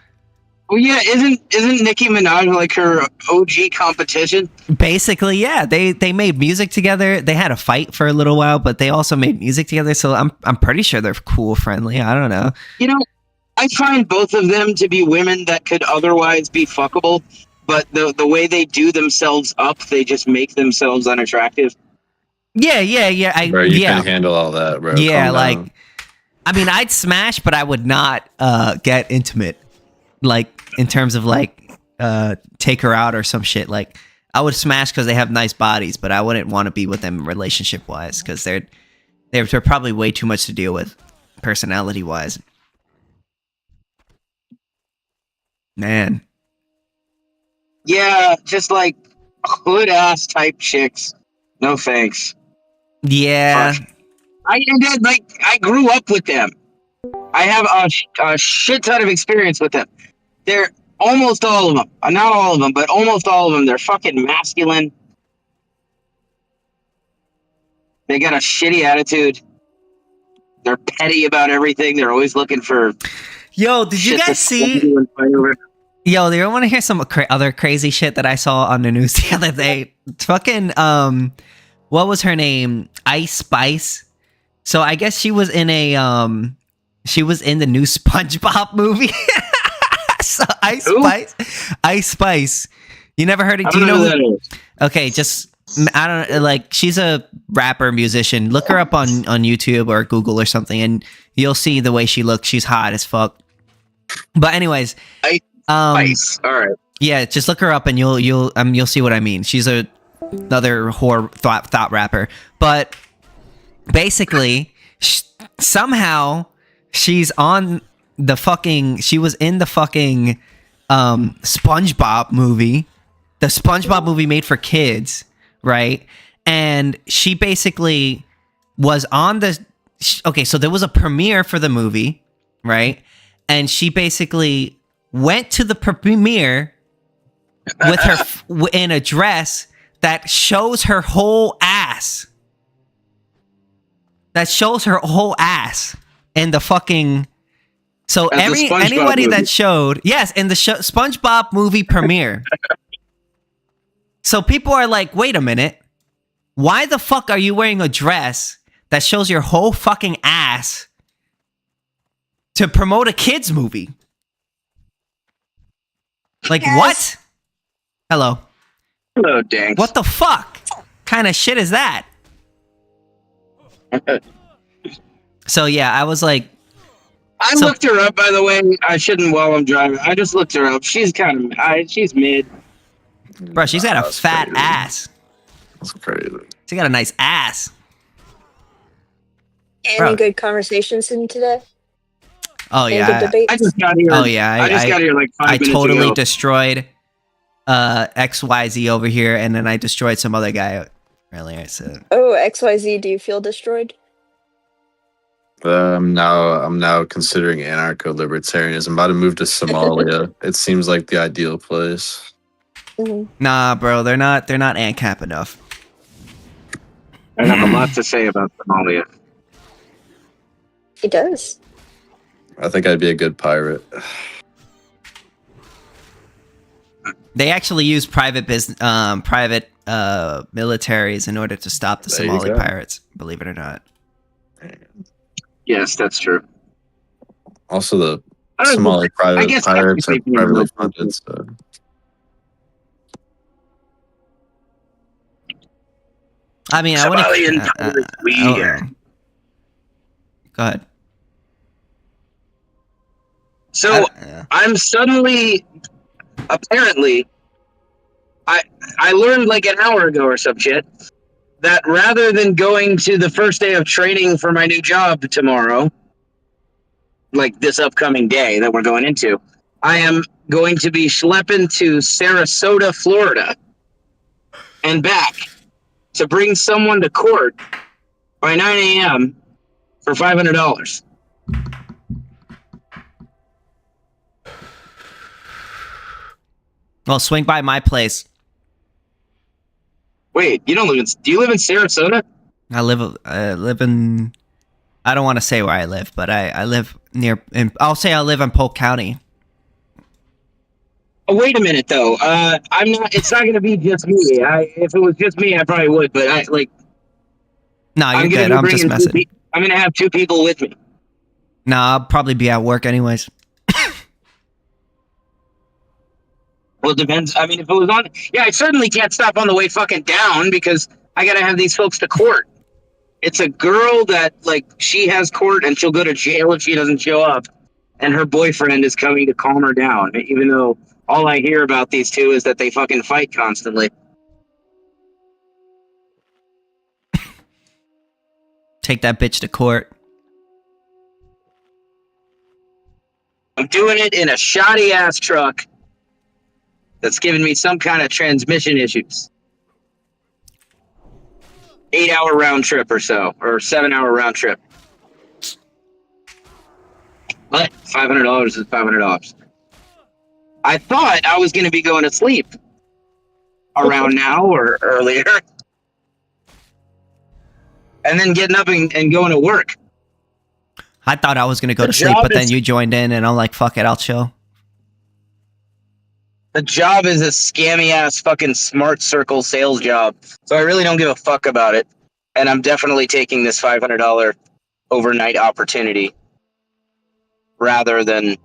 Well, yeah, isn't Nicki Minaj like her OG competition? Basically, yeah. They made music together. They had a fight for a little while, but they also made music together. So I'm pretty sure they're cool, friendly. I don't know. I find both of them to be women that could otherwise be fuckable, but the way they do themselves up, they just make themselves unattractive. Yeah. Bro, you can't handle all that, bro. Yeah, like, I mean, I'd smash, but I would not get intimate. Like, in terms of, like, take her out or some shit. Like, I would smash because they have nice bodies, but I wouldn't want to be with them relationship-wise, because they're probably way too much to deal with, personality-wise. Man. Yeah, just like hood ass type chicks. No thanks. Yeah. Fuck. I grew up with them. I have a shit ton of experience with them. They're almost all of them. Not all of them, but almost all of them. They're fucking masculine. They got a shitty attitude. They're petty about everything. They're always looking for. Yo, did you guys see? Yo, do you want to hear some other crazy shit that I saw on the news the other day? Fucking, what was her name? Ice Spice So I guess she was in a she was in the new SpongeBob movie. So Ice Spice. You never heard of? Do you know? Who that is? Okay, just I don't like. She's a rapper musician. Look her up on YouTube or Google or something, and you'll see the way she looks. She's hot as fuck. But anyways, Spice. All right. yeah, just look her up and you'll see what I mean. She's another whore thought rapper, but basically somehow she's on the fucking. She was in the fucking SpongeBob movie, the SpongeBob movie made for kids, right? And she basically was on the. Okay, so there was a premiere for the movie, right? And she basically went to the premiere with her in a dress that shows her whole ass. That shows her whole ass in the fucking. So anybody that showed, yes, in the SpongeBob movie premiere. So people are like, wait a minute, why the fuck are you wearing a dress that shows your whole fucking ass to promote a kids movie? Like, what? Hello. Hello, Danks. What the fuck kind of shit is that? So yeah, I was like, I looked her up, by the way. I shouldn't while I'm driving. I just looked her up. She's kind of, she's mid. Bro, she's got a fat ass. That's crazy. She got a nice ass. Any good conversations in today? Oh Any yeah. good debates? I just got here. Oh yeah. I just got here like 5 minutes ago. I totally destroyed XYZ over here, and then I destroyed some other guy earlier. So. Oh, XYZ, do you feel destroyed? I'm now considering anarcho-libertarianism. I'm about to move to Somalia. It seems like the ideal place. Mm-hmm. Nah, bro, they're not ANCAP enough. I have a lot to say about Somalia. He does. I think I'd be a good pirate. They actually use private militaries in order to stop the Somali pirates. Believe it or not. Yes, that's true. Also, the Somali pirates are privately funded. So. I mean, I wouldn't. Go ahead. So I'm suddenly, apparently, I learned like an hour ago or some shit that rather than going to the first day of training for my new job tomorrow, like this upcoming day that we're going into, I am going to be schlepping to Sarasota, Florida, and back to bring someone to court by 9 a.m. for $500. Well, swing by my place. Wait, you don't live in? Do you live in Sarasota? I live in. I don't want to say where I live, but I live near. I'll say I live in Polk County. Oh, wait a minute, though. I'm not. It's not going to be just me. If it was just me, I probably would. But No, you're good. I'm just messing. I'm going to have 2 people with me. Nah, I'll probably be at work anyways. Well, it depends. I mean, if it was on... Yeah, I certainly can't stop on the way fucking down because I got to have these folks to court. It's a girl that, she has court and she'll go to jail if she doesn't show up. And her boyfriend is coming to calm her down, even though all I hear about these two is that they fucking fight constantly. Take that bitch to court. I'm doing it in a shoddy-ass truck that's giving me some kind of transmission issues. 8-hour round trip or so, or 7-hour round trip. But $500 is $500. I thought I was going to be going to sleep around now or earlier. And then getting up and going to work. I thought I was going to go to sleep, but then you joined in and I'm like, fuck it, I'll chill. The job is a scammy-ass fucking smart circle sales job. So I really don't give a fuck about it. And I'm definitely taking this $500 overnight opportunity rather than,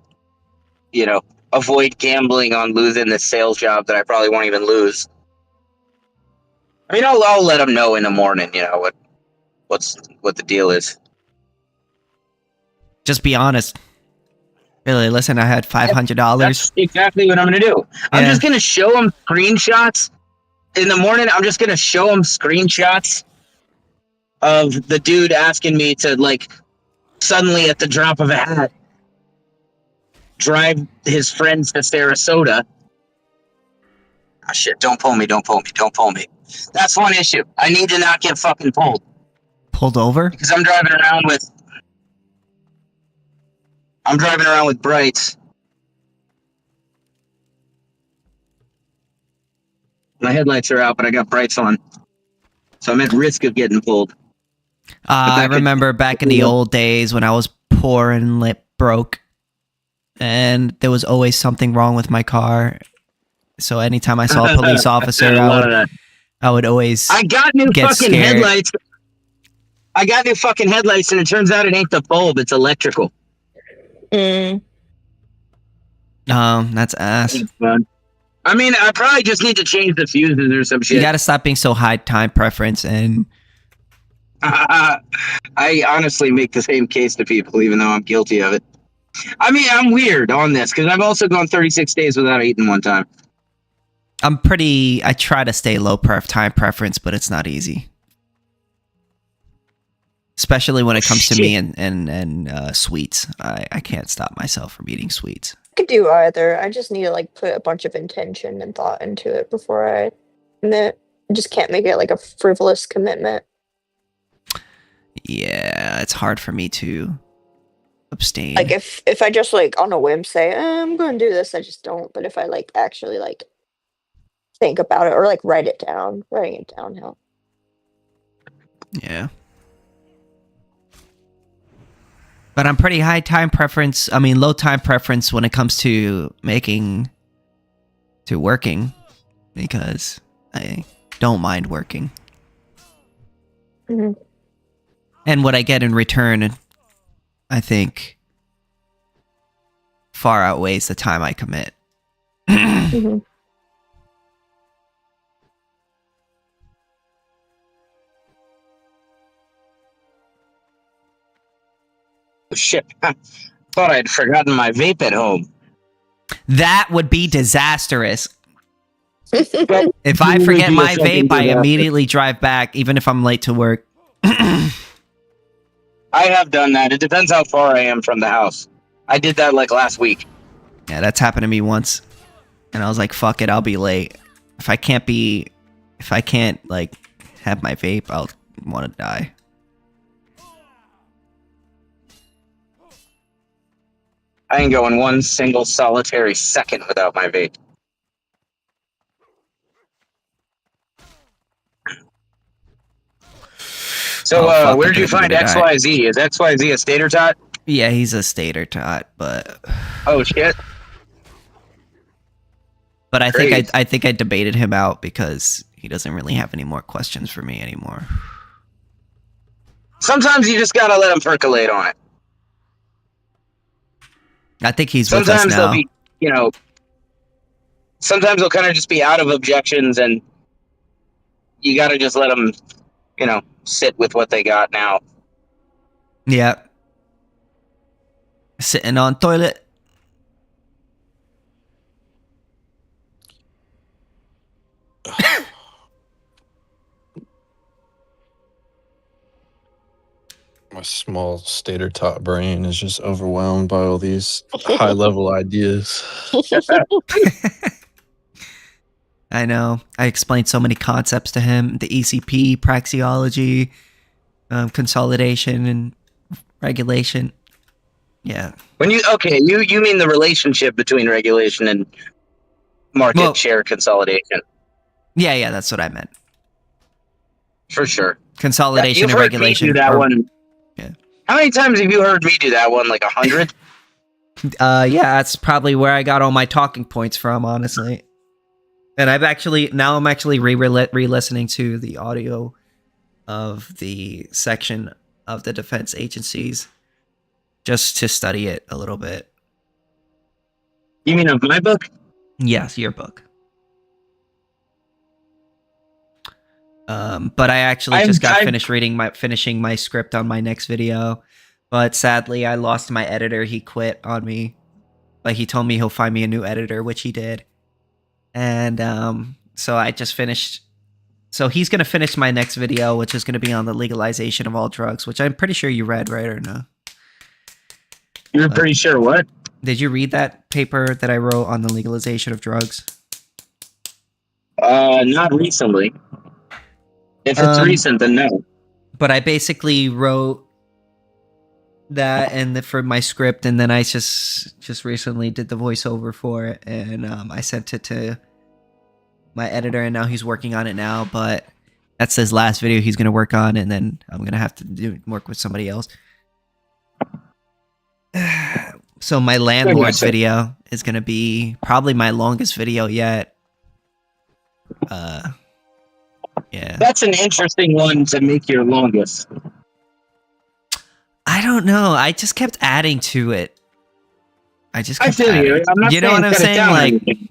avoid gambling on losing this sales job that I probably won't even lose. I mean, I'll let them know in the morning, what the deal is. Just be honest. Really, listen, I had $500. That's exactly what I'm going to do. I'm just going to show them screenshots. In the morning, I'm just going to show them screenshots of the dude asking me to, like, suddenly at the drop of a hat, drive his friends to Sarasota. Oh, shit, don't pull me. That's one issue. I need to not get fucking pulled. Pulled over? Because I'm driving around with brights. My headlights are out, but I got brights on. So I'm at risk of getting pulled. I remember back in the old days when I was poor and broke, and there was always something wrong with my car. So anytime I saw a police officer, I would always I got new fucking headlights. I got new fucking headlights, and it turns out it ain't the bulb, it's electrical. That's ass. I mean, I probably just need to change the fuses or some shit. You gotta stop being so high time preference, and I honestly make the same case to people, even though I'm guilty of it. I mean, I'm weird on this, because I've also gone 36 days without eating one time. I try to stay low time preference, but it's not easy. Especially when it comes to me and sweets. I can't stop myself from eating sweets. I could do either. I just need to like put a bunch of intention and thought into it before I commit. I just can't make it like a frivolous commitment. Yeah, it's hard for me to abstain. Like if I just like on a whim say I'm going to do this, I just don't. But if I like actually like think about it or like writing it down helps. Yeah. But I'm pretty low time preference when it comes to working, because I don't mind working. Mm-hmm. And what I get in return, I think, far outweighs the time I commit. Mm-hmm. Shit. Thought I'd forgotten my vape at home. That would be disastrous. If I forget my vape, I immediately drive back, even if I'm late to work. I have done that. It depends how far I am from the house. I did that like last week. Yeah, that's happened to me once. And I was like, fuck it, I'll be late. If I can't like have my vape, I'll want to die. I ain't going one single solitary second without my vape. So, where did you find XYZ? Is XYZ a stater tot? Yeah, he's a stater tot, but... Oh, shit. But I think I debated him out because he doesn't really have any more questions for me anymore. Sometimes you just gotta let him percolate on it. I think he's with us now. Sometimes they'll be, sometimes they'll kind of just be out of objections, and you gotta just let them, sit with what they got now. Yeah. Sitting on toilet. My small stater tot brain is just overwhelmed by all these high level ideas. I know. I explained so many concepts to him: the ECP, praxeology, consolidation, and regulation. Yeah. When you mean the relationship between regulation and market share consolidation? Yeah, that's what I meant. For sure. Consolidation and regulation. You do that one. Yeah. How many times have you heard me do that one? Like 100? Yeah, that's probably where I got all my talking points from, honestly. And I'm actually re-listening to the audio of the section of the defense agencies just to study it a little bit. You mean of my book? Yes, your book. But I actually just got finished finishing my script on my next video. But sadly, I lost my editor. He quit on me. Like, he told me he'll find me a new editor, which he did. And so I just finished. So he's going to finish my next video, which is going to be on the legalization of all drugs, which I'm pretty sure you read, right, or no? You're pretty sure what? Did you read that paper that I wrote on the legalization of drugs? Not recently. If it's recent, then no. But I basically wrote that and for my script, and then I just recently did the voiceover for it, and I sent it to my editor, and now he's working on it now. But that's his last video he's gonna work on, and then I'm gonna have to work with somebody else. So my landlords video is gonna be probably my longest video yet. Yeah. That's an interesting one to make your longest. I don't know. I just kept adding to it. I feel adding. you. I'm not you know what I'm saying? Like, anything.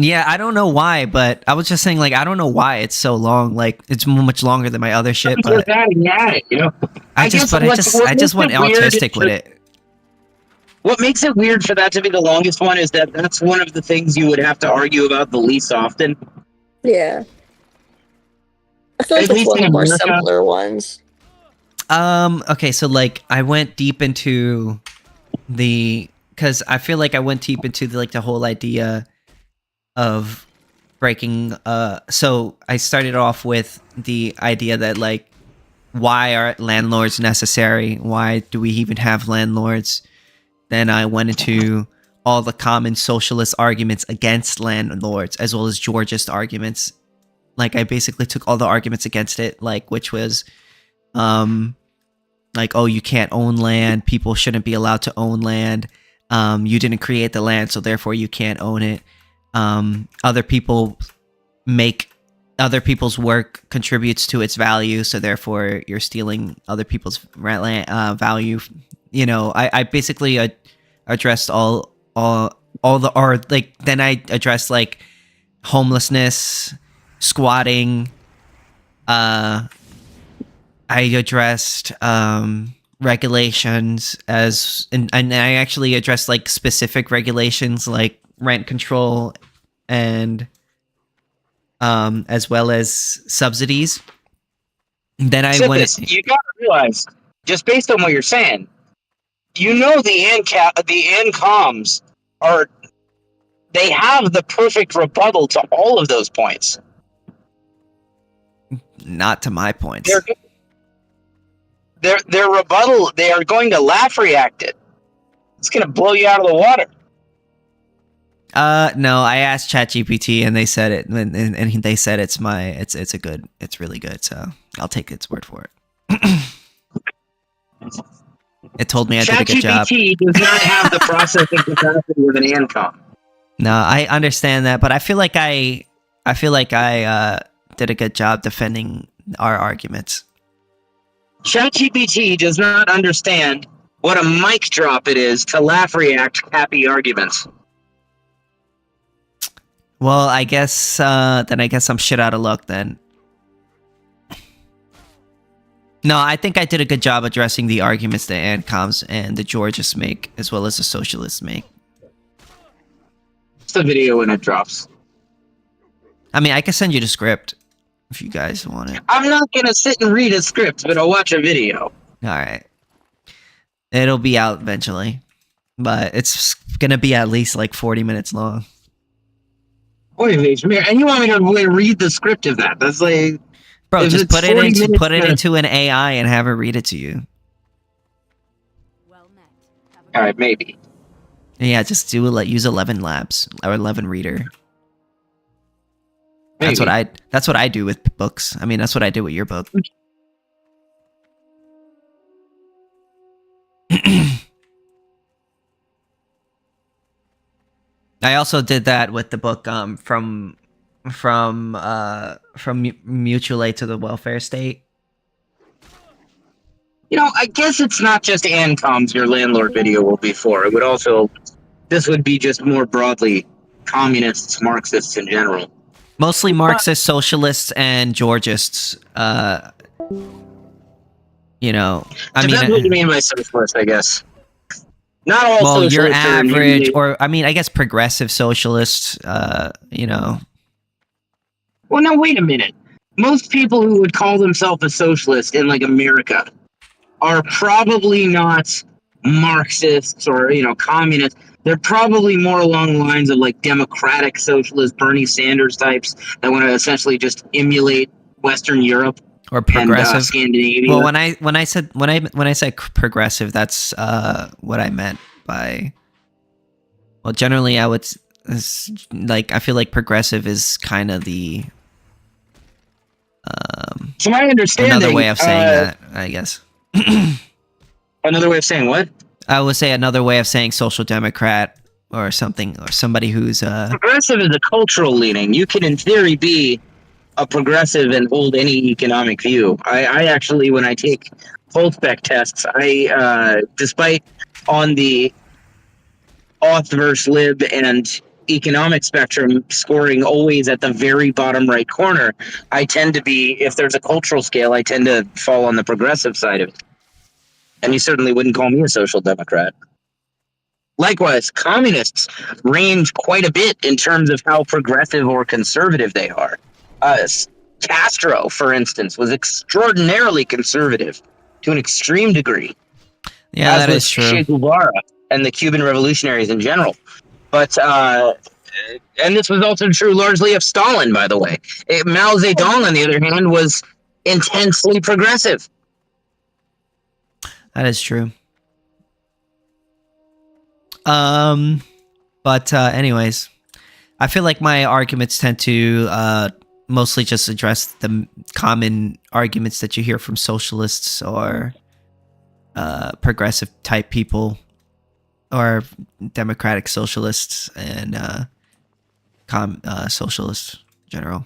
yeah, I don't know why, but I was just saying, like, I don't know why it's so long. Like, it's much longer than my other shit. But you know, I just went autistic with it. What makes it weird for that to be the longest one is that that's one of the things you would have to argue about the least often. Yeah. I feel like it's one of the more simpler ones. Okay, so like I went deep into because I feel like I went deep into the whole idea of breaking. So I started off with the idea that, like, why are landlords necessary? Why do we even have landlords? Then I went into all the common socialist arguments against landlords, as well as Georgist arguments. Like, I basically took all the arguments against it, like, which was, like, oh, you can't own land. People shouldn't be allowed to own land. You didn't create the land, so therefore you can't own it. Other people's work contributes to its value, so therefore you're stealing other people's value. You know, I basically addressed all the then I addressed, like, homelessness, squatting. I addressed regulations and I actually addressed, like, specific regulations like rent control and as well as subsidies. Then I went. You gotta realize, just based on what you're saying, you know, the AnComs they have the perfect rebuttal to all of those points. Not to my points. Their rebuttal, they are going to laugh react it. It's going to blow you out of the water. No, I asked ChatGPT and they said it, and they said it's really good. So I'll take its word for it. It told me I did a good job. ChatGPT does not have the processing capacity of an AnCom. No, I understand that, but I feel like I did a good job defending our arguments. ChatGPT does not understand what a mic drop it is to laugh react happy arguments. Well, I guess I'm shit out of luck then. No, I think I did a good job addressing the arguments the AnComs and the Georgists make, as well as the Socialists make. It's the video when it drops. I mean, I can send you the script if you guys want it. I'm not going to sit and read a script, but I'll watch a video. Alright. It'll be out eventually. But it's going to be at least like 40 minutes long. Wait, and you want me to read the script of that? That's like... Bro, just put it into an AI and have it read it to you. Well met. All right, maybe. Yeah, just use 11 Labs or 11 Reader. Maybe. That's what I do with books. I mean, that's what I do with your book. I also did that with the book from mutual aid to the welfare state. I guess it's not just AnComs your landlord video will be for. It would also, this would be just more broadly communists, Marxists in general. Mostly Marxists, socialists, and Georgists. Depends what you mean by socialist, I guess. Not all well, socialists your are average, immediately... or I guess progressive socialists. Well, now wait a minute. Most people who would call themselves a socialist in like America are probably not Marxists or communists. They're probably more along the lines of like democratic socialist Bernie Sanders types that want to essentially just emulate Western Europe or progressive and Scandinavia. Well, when I said progressive, that's what I meant by. Well, generally, I would I feel like progressive is kind of the. So my understanding. Another way of saying that, I guess. Another way of saying what? I would say another way of saying social democrat or something, or somebody who's progressive is a cultural leaning. You can, in theory, be a progressive and hold any economic view. I actually, when I take full spec tests, despite on the auth versus lib and economic spectrum scoring always at the very bottom right corner, I tend to be, if there's a cultural scale, I tend to fall on the progressive side of it. And you certainly wouldn't call me a social democrat. Likewise, communists range quite a bit in terms of how progressive or conservative they are. Castro, for instance, was extraordinarily conservative to an extreme degree. Yeah, that is true. Che Guevara and the Cuban revolutionaries in general. But, and this was also true largely of Stalin, by the way. Mao Zedong, on the other hand, was intensely progressive. That is true. But anyways, I feel like my arguments tend to mostly just address the common arguments that you hear from socialists or progressive type people or democratic socialists and socialists in general.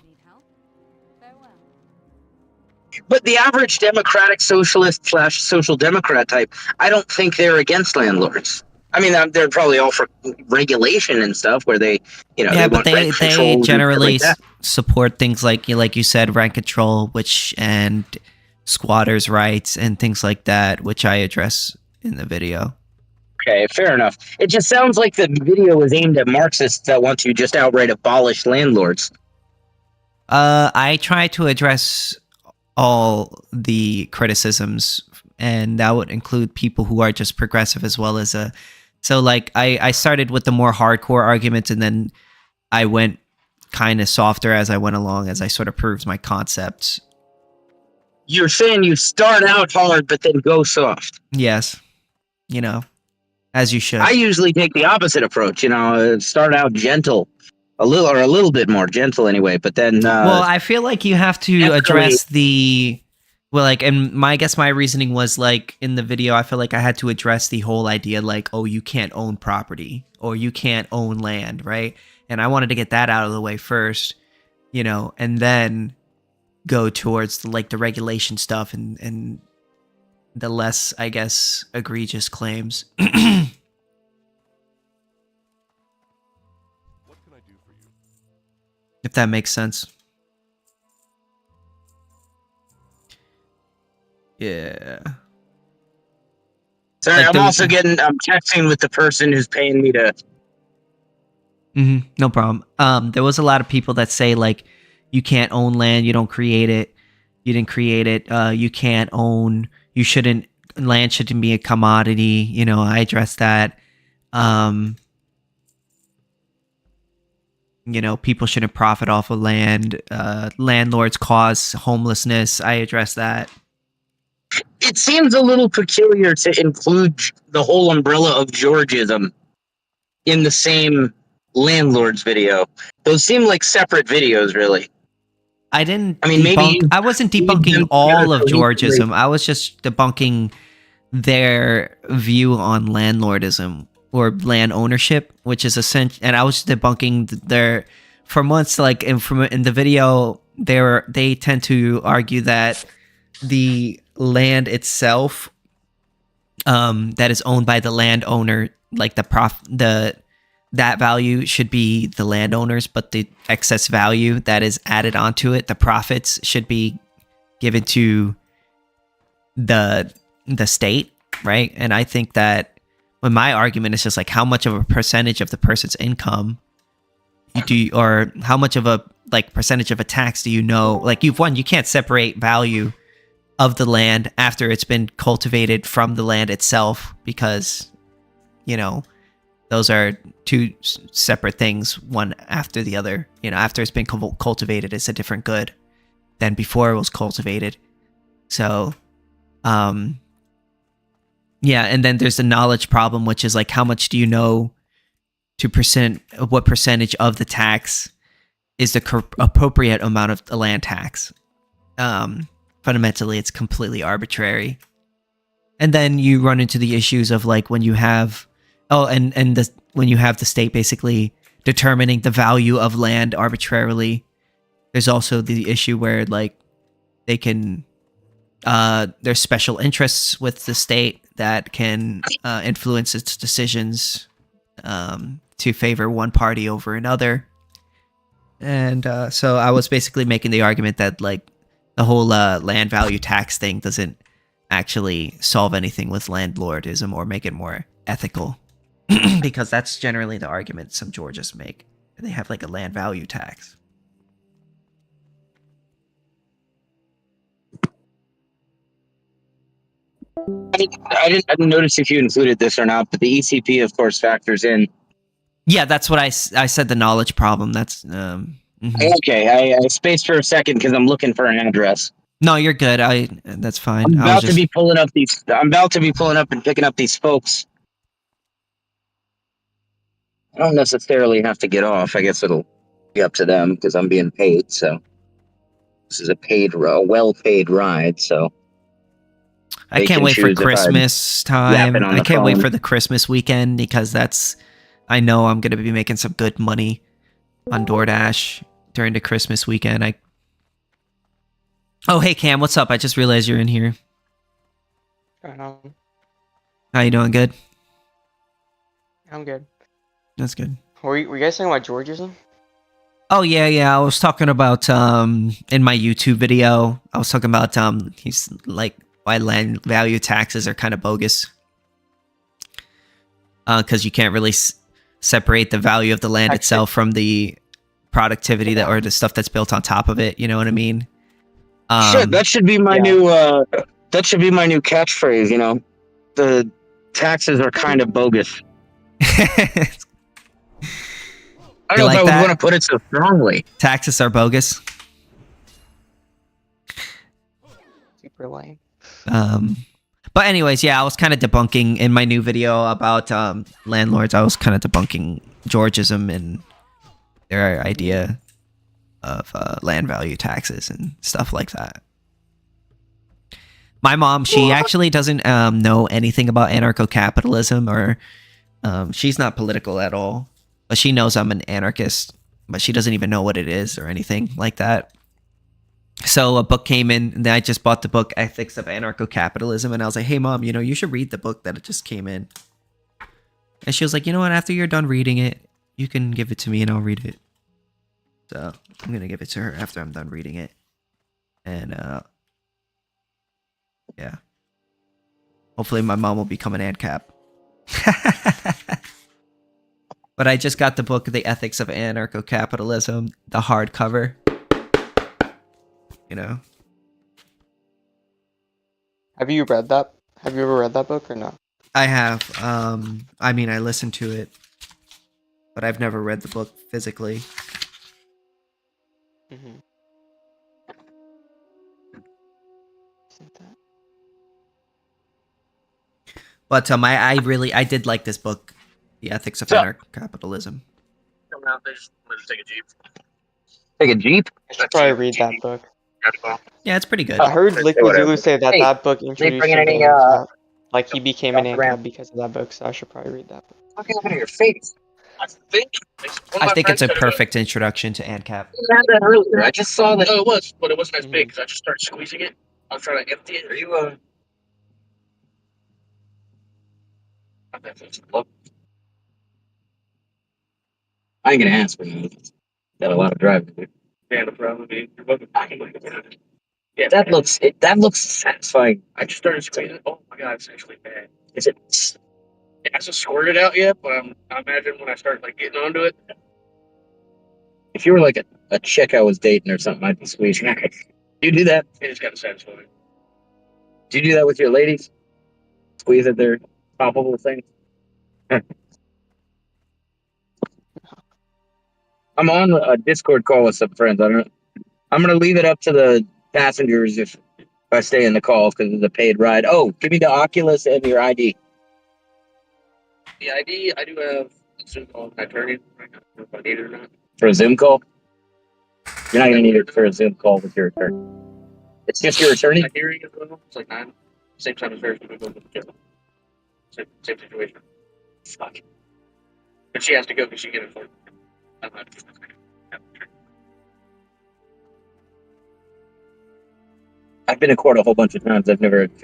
But the average democratic socialist / social democrat type, I don't think they're against landlords. I mean, they're probably all for regulation and stuff where they, but they generally support things like you said, rent control, and squatters' rights and things like that, which I address in the video. Okay, fair enough. It just sounds like the video is aimed at Marxists that want to just outright abolish landlords. I try to address all the criticisms, and that would include people who are just progressive as well as so like I started with the more hardcore arguments, and then I went kind of softer as I went along, as I sort of proved my concepts. You're saying you start out hard but then go soft. Yes, as you should. I usually take the opposite approach, start out gentle. A little bit more gentle anyway, but then well, I feel like you have to address the and I guess my reasoning was like in the video, I feel like I had to address the whole idea like, oh, you can't own property or you can't own land, right? And I wanted to get that out of the way first, and then go towards the regulation stuff and the less, I guess, egregious claims. If that makes sense. Yeah. Sorry, I'm texting with the person who's paying me to. No problem. There was a lot of people that say like, you can't own land, you don't create it, you didn't create it, you can't own, land shouldn't be a commodity. I addressed that. People shouldn't profit off of land. Landlords cause homelessness. I address that. It seems a little peculiar to include the whole umbrella of Georgism in the same landlords video. Those seem like separate videos, really. I wasn't debunking all of Georgism. I was just debunking their view on landlordism or land ownership, which is essential. And I was debunking for months, in the video, they tend to argue that the land itself that is owned by the landowner, like that value should be the landowners, but the excess value that is added onto it, the profits, should be given to the state, right? And I think that when my argument is just like how much of a percentage of the person's income you do, or how much of a like percentage of a tax do you know? Like you can't separate value of the land after it's been cultivated from the land itself, because those are two separate things, one after the other. After it's been cultivated, it's a different good than before it was cultivated. So, yeah, and then there's the knowledge problem, which is like, how much do you know what percentage of the tax is the appropriate amount of the land tax? Fundamentally, it's completely arbitrary. And then you run into the issues of like when you have when you have the state basically determining the value of land arbitrarily, there's also the issue where like they can there's special interests with the state that can influence its decisions to favor one party over another. And so I was basically making the argument that like the whole land value tax thing doesn't actually solve anything with landlordism or make it more ethical. Because that's generally the argument some Georgists make. They have like a land value tax. I didn't notice if you included this or not, but the ECP, of course, factors in. Yeah, that's what I said, the knowledge problem. That's Okay. I spaced for a second because I'm looking for an address. No, you're good. That's fine. I'm about to be pulling up and picking up these folks. I don't necessarily have to get off. I guess it'll be up to them because I'm being paid. So this is a well-paid ride. So I can't wait for Christmas time. I can't wait for the Christmas weekend because I know I'm going to be making some good money on DoorDash during the Christmas weekend. Oh, hey Cam, what's up? I just realized you're in here. How you doing? Good? I'm good. That's good. Were you guys talking about Georgism? Oh yeah. I was talking about in my YouTube video. I was talking about he's like why land value taxes are kind of bogus. Because you can't really separate the value of the land itself from the productivity or the stuff that's built on top of it. You know what I mean? Shit, that should be my new catchphrase. The taxes are kind of bogus. I don't know if I would want to put it so strongly. Taxes are bogus. Super lame. But anyways, yeah, I was kind of debunking in my new video about landlords. I was kind of debunking Georgism and their idea of land value taxes and stuff like that. My mom, she actually doesn't know anything about anarcho-capitalism, or she's not political at all. But she knows I'm an anarchist, but she doesn't even know what it is or anything like that. So a book came in, and I just bought the book Ethics of Anarcho-Capitalism, and I was like, hey mom, you should read the book that it just came in. And she was like, you know what, after you're done reading it, you can give it to me and I'll read it. So I'm going to give it to her after I'm done reading it. And yeah. Hopefully my mom will become an ANCAP. But I just got the book, The Ethics of Anarcho-Capitalism, the hardcover. Have you read that? Have you ever read that book or no? I have. I mean, I listened to it, but I've never read the book physically. Mm-hmm. But I did like this book, The Ethics of Anarcho-Capitalism. Coming out, they just want to take a Jeep. Take a Jeep? I should probably read that book. Yeah, it's pretty good. I heard Liquid Zulu say that book introduced him like he became an ANCAP because of that book, so I should probably read that book. Fucking look at your face. I think it's a perfect introduction to ANCAP. I had that earlier. I just saw that. Oh, it was, but it wasn't as big because I just started squeezing it. I'll try to empty it. Are you I ain't gonna ask, man. Got a lot of driving to do. Yeah, no problem. Yeah, that looks satisfying. I just started squeezing. Oh my god, it's actually bad. Is it? It hasn't squirted out yet, but I imagine when I start like getting onto it. If you were like a chick I was dating or something, I'd be squeezing. Do you do that? It is kind of satisfying. Do you do that with your ladies? Squeeze at their palpable things? I'm on a Discord call with some friends. I'm gonna leave it up to the passengers if I stay in the call because it's a paid ride. Oh, give me the Oculus and your ID. The ID, I do have a Zoom call with my attorney right now, if I need it or not. For a Zoom call? You're not gonna need it for a Zoom call with your attorney. It's just your attorney? My hearing as well. It's like 9. Same time as hers. Same situation. Fuck. But she has to go because she get it for. I've been to court a whole bunch of times. I've never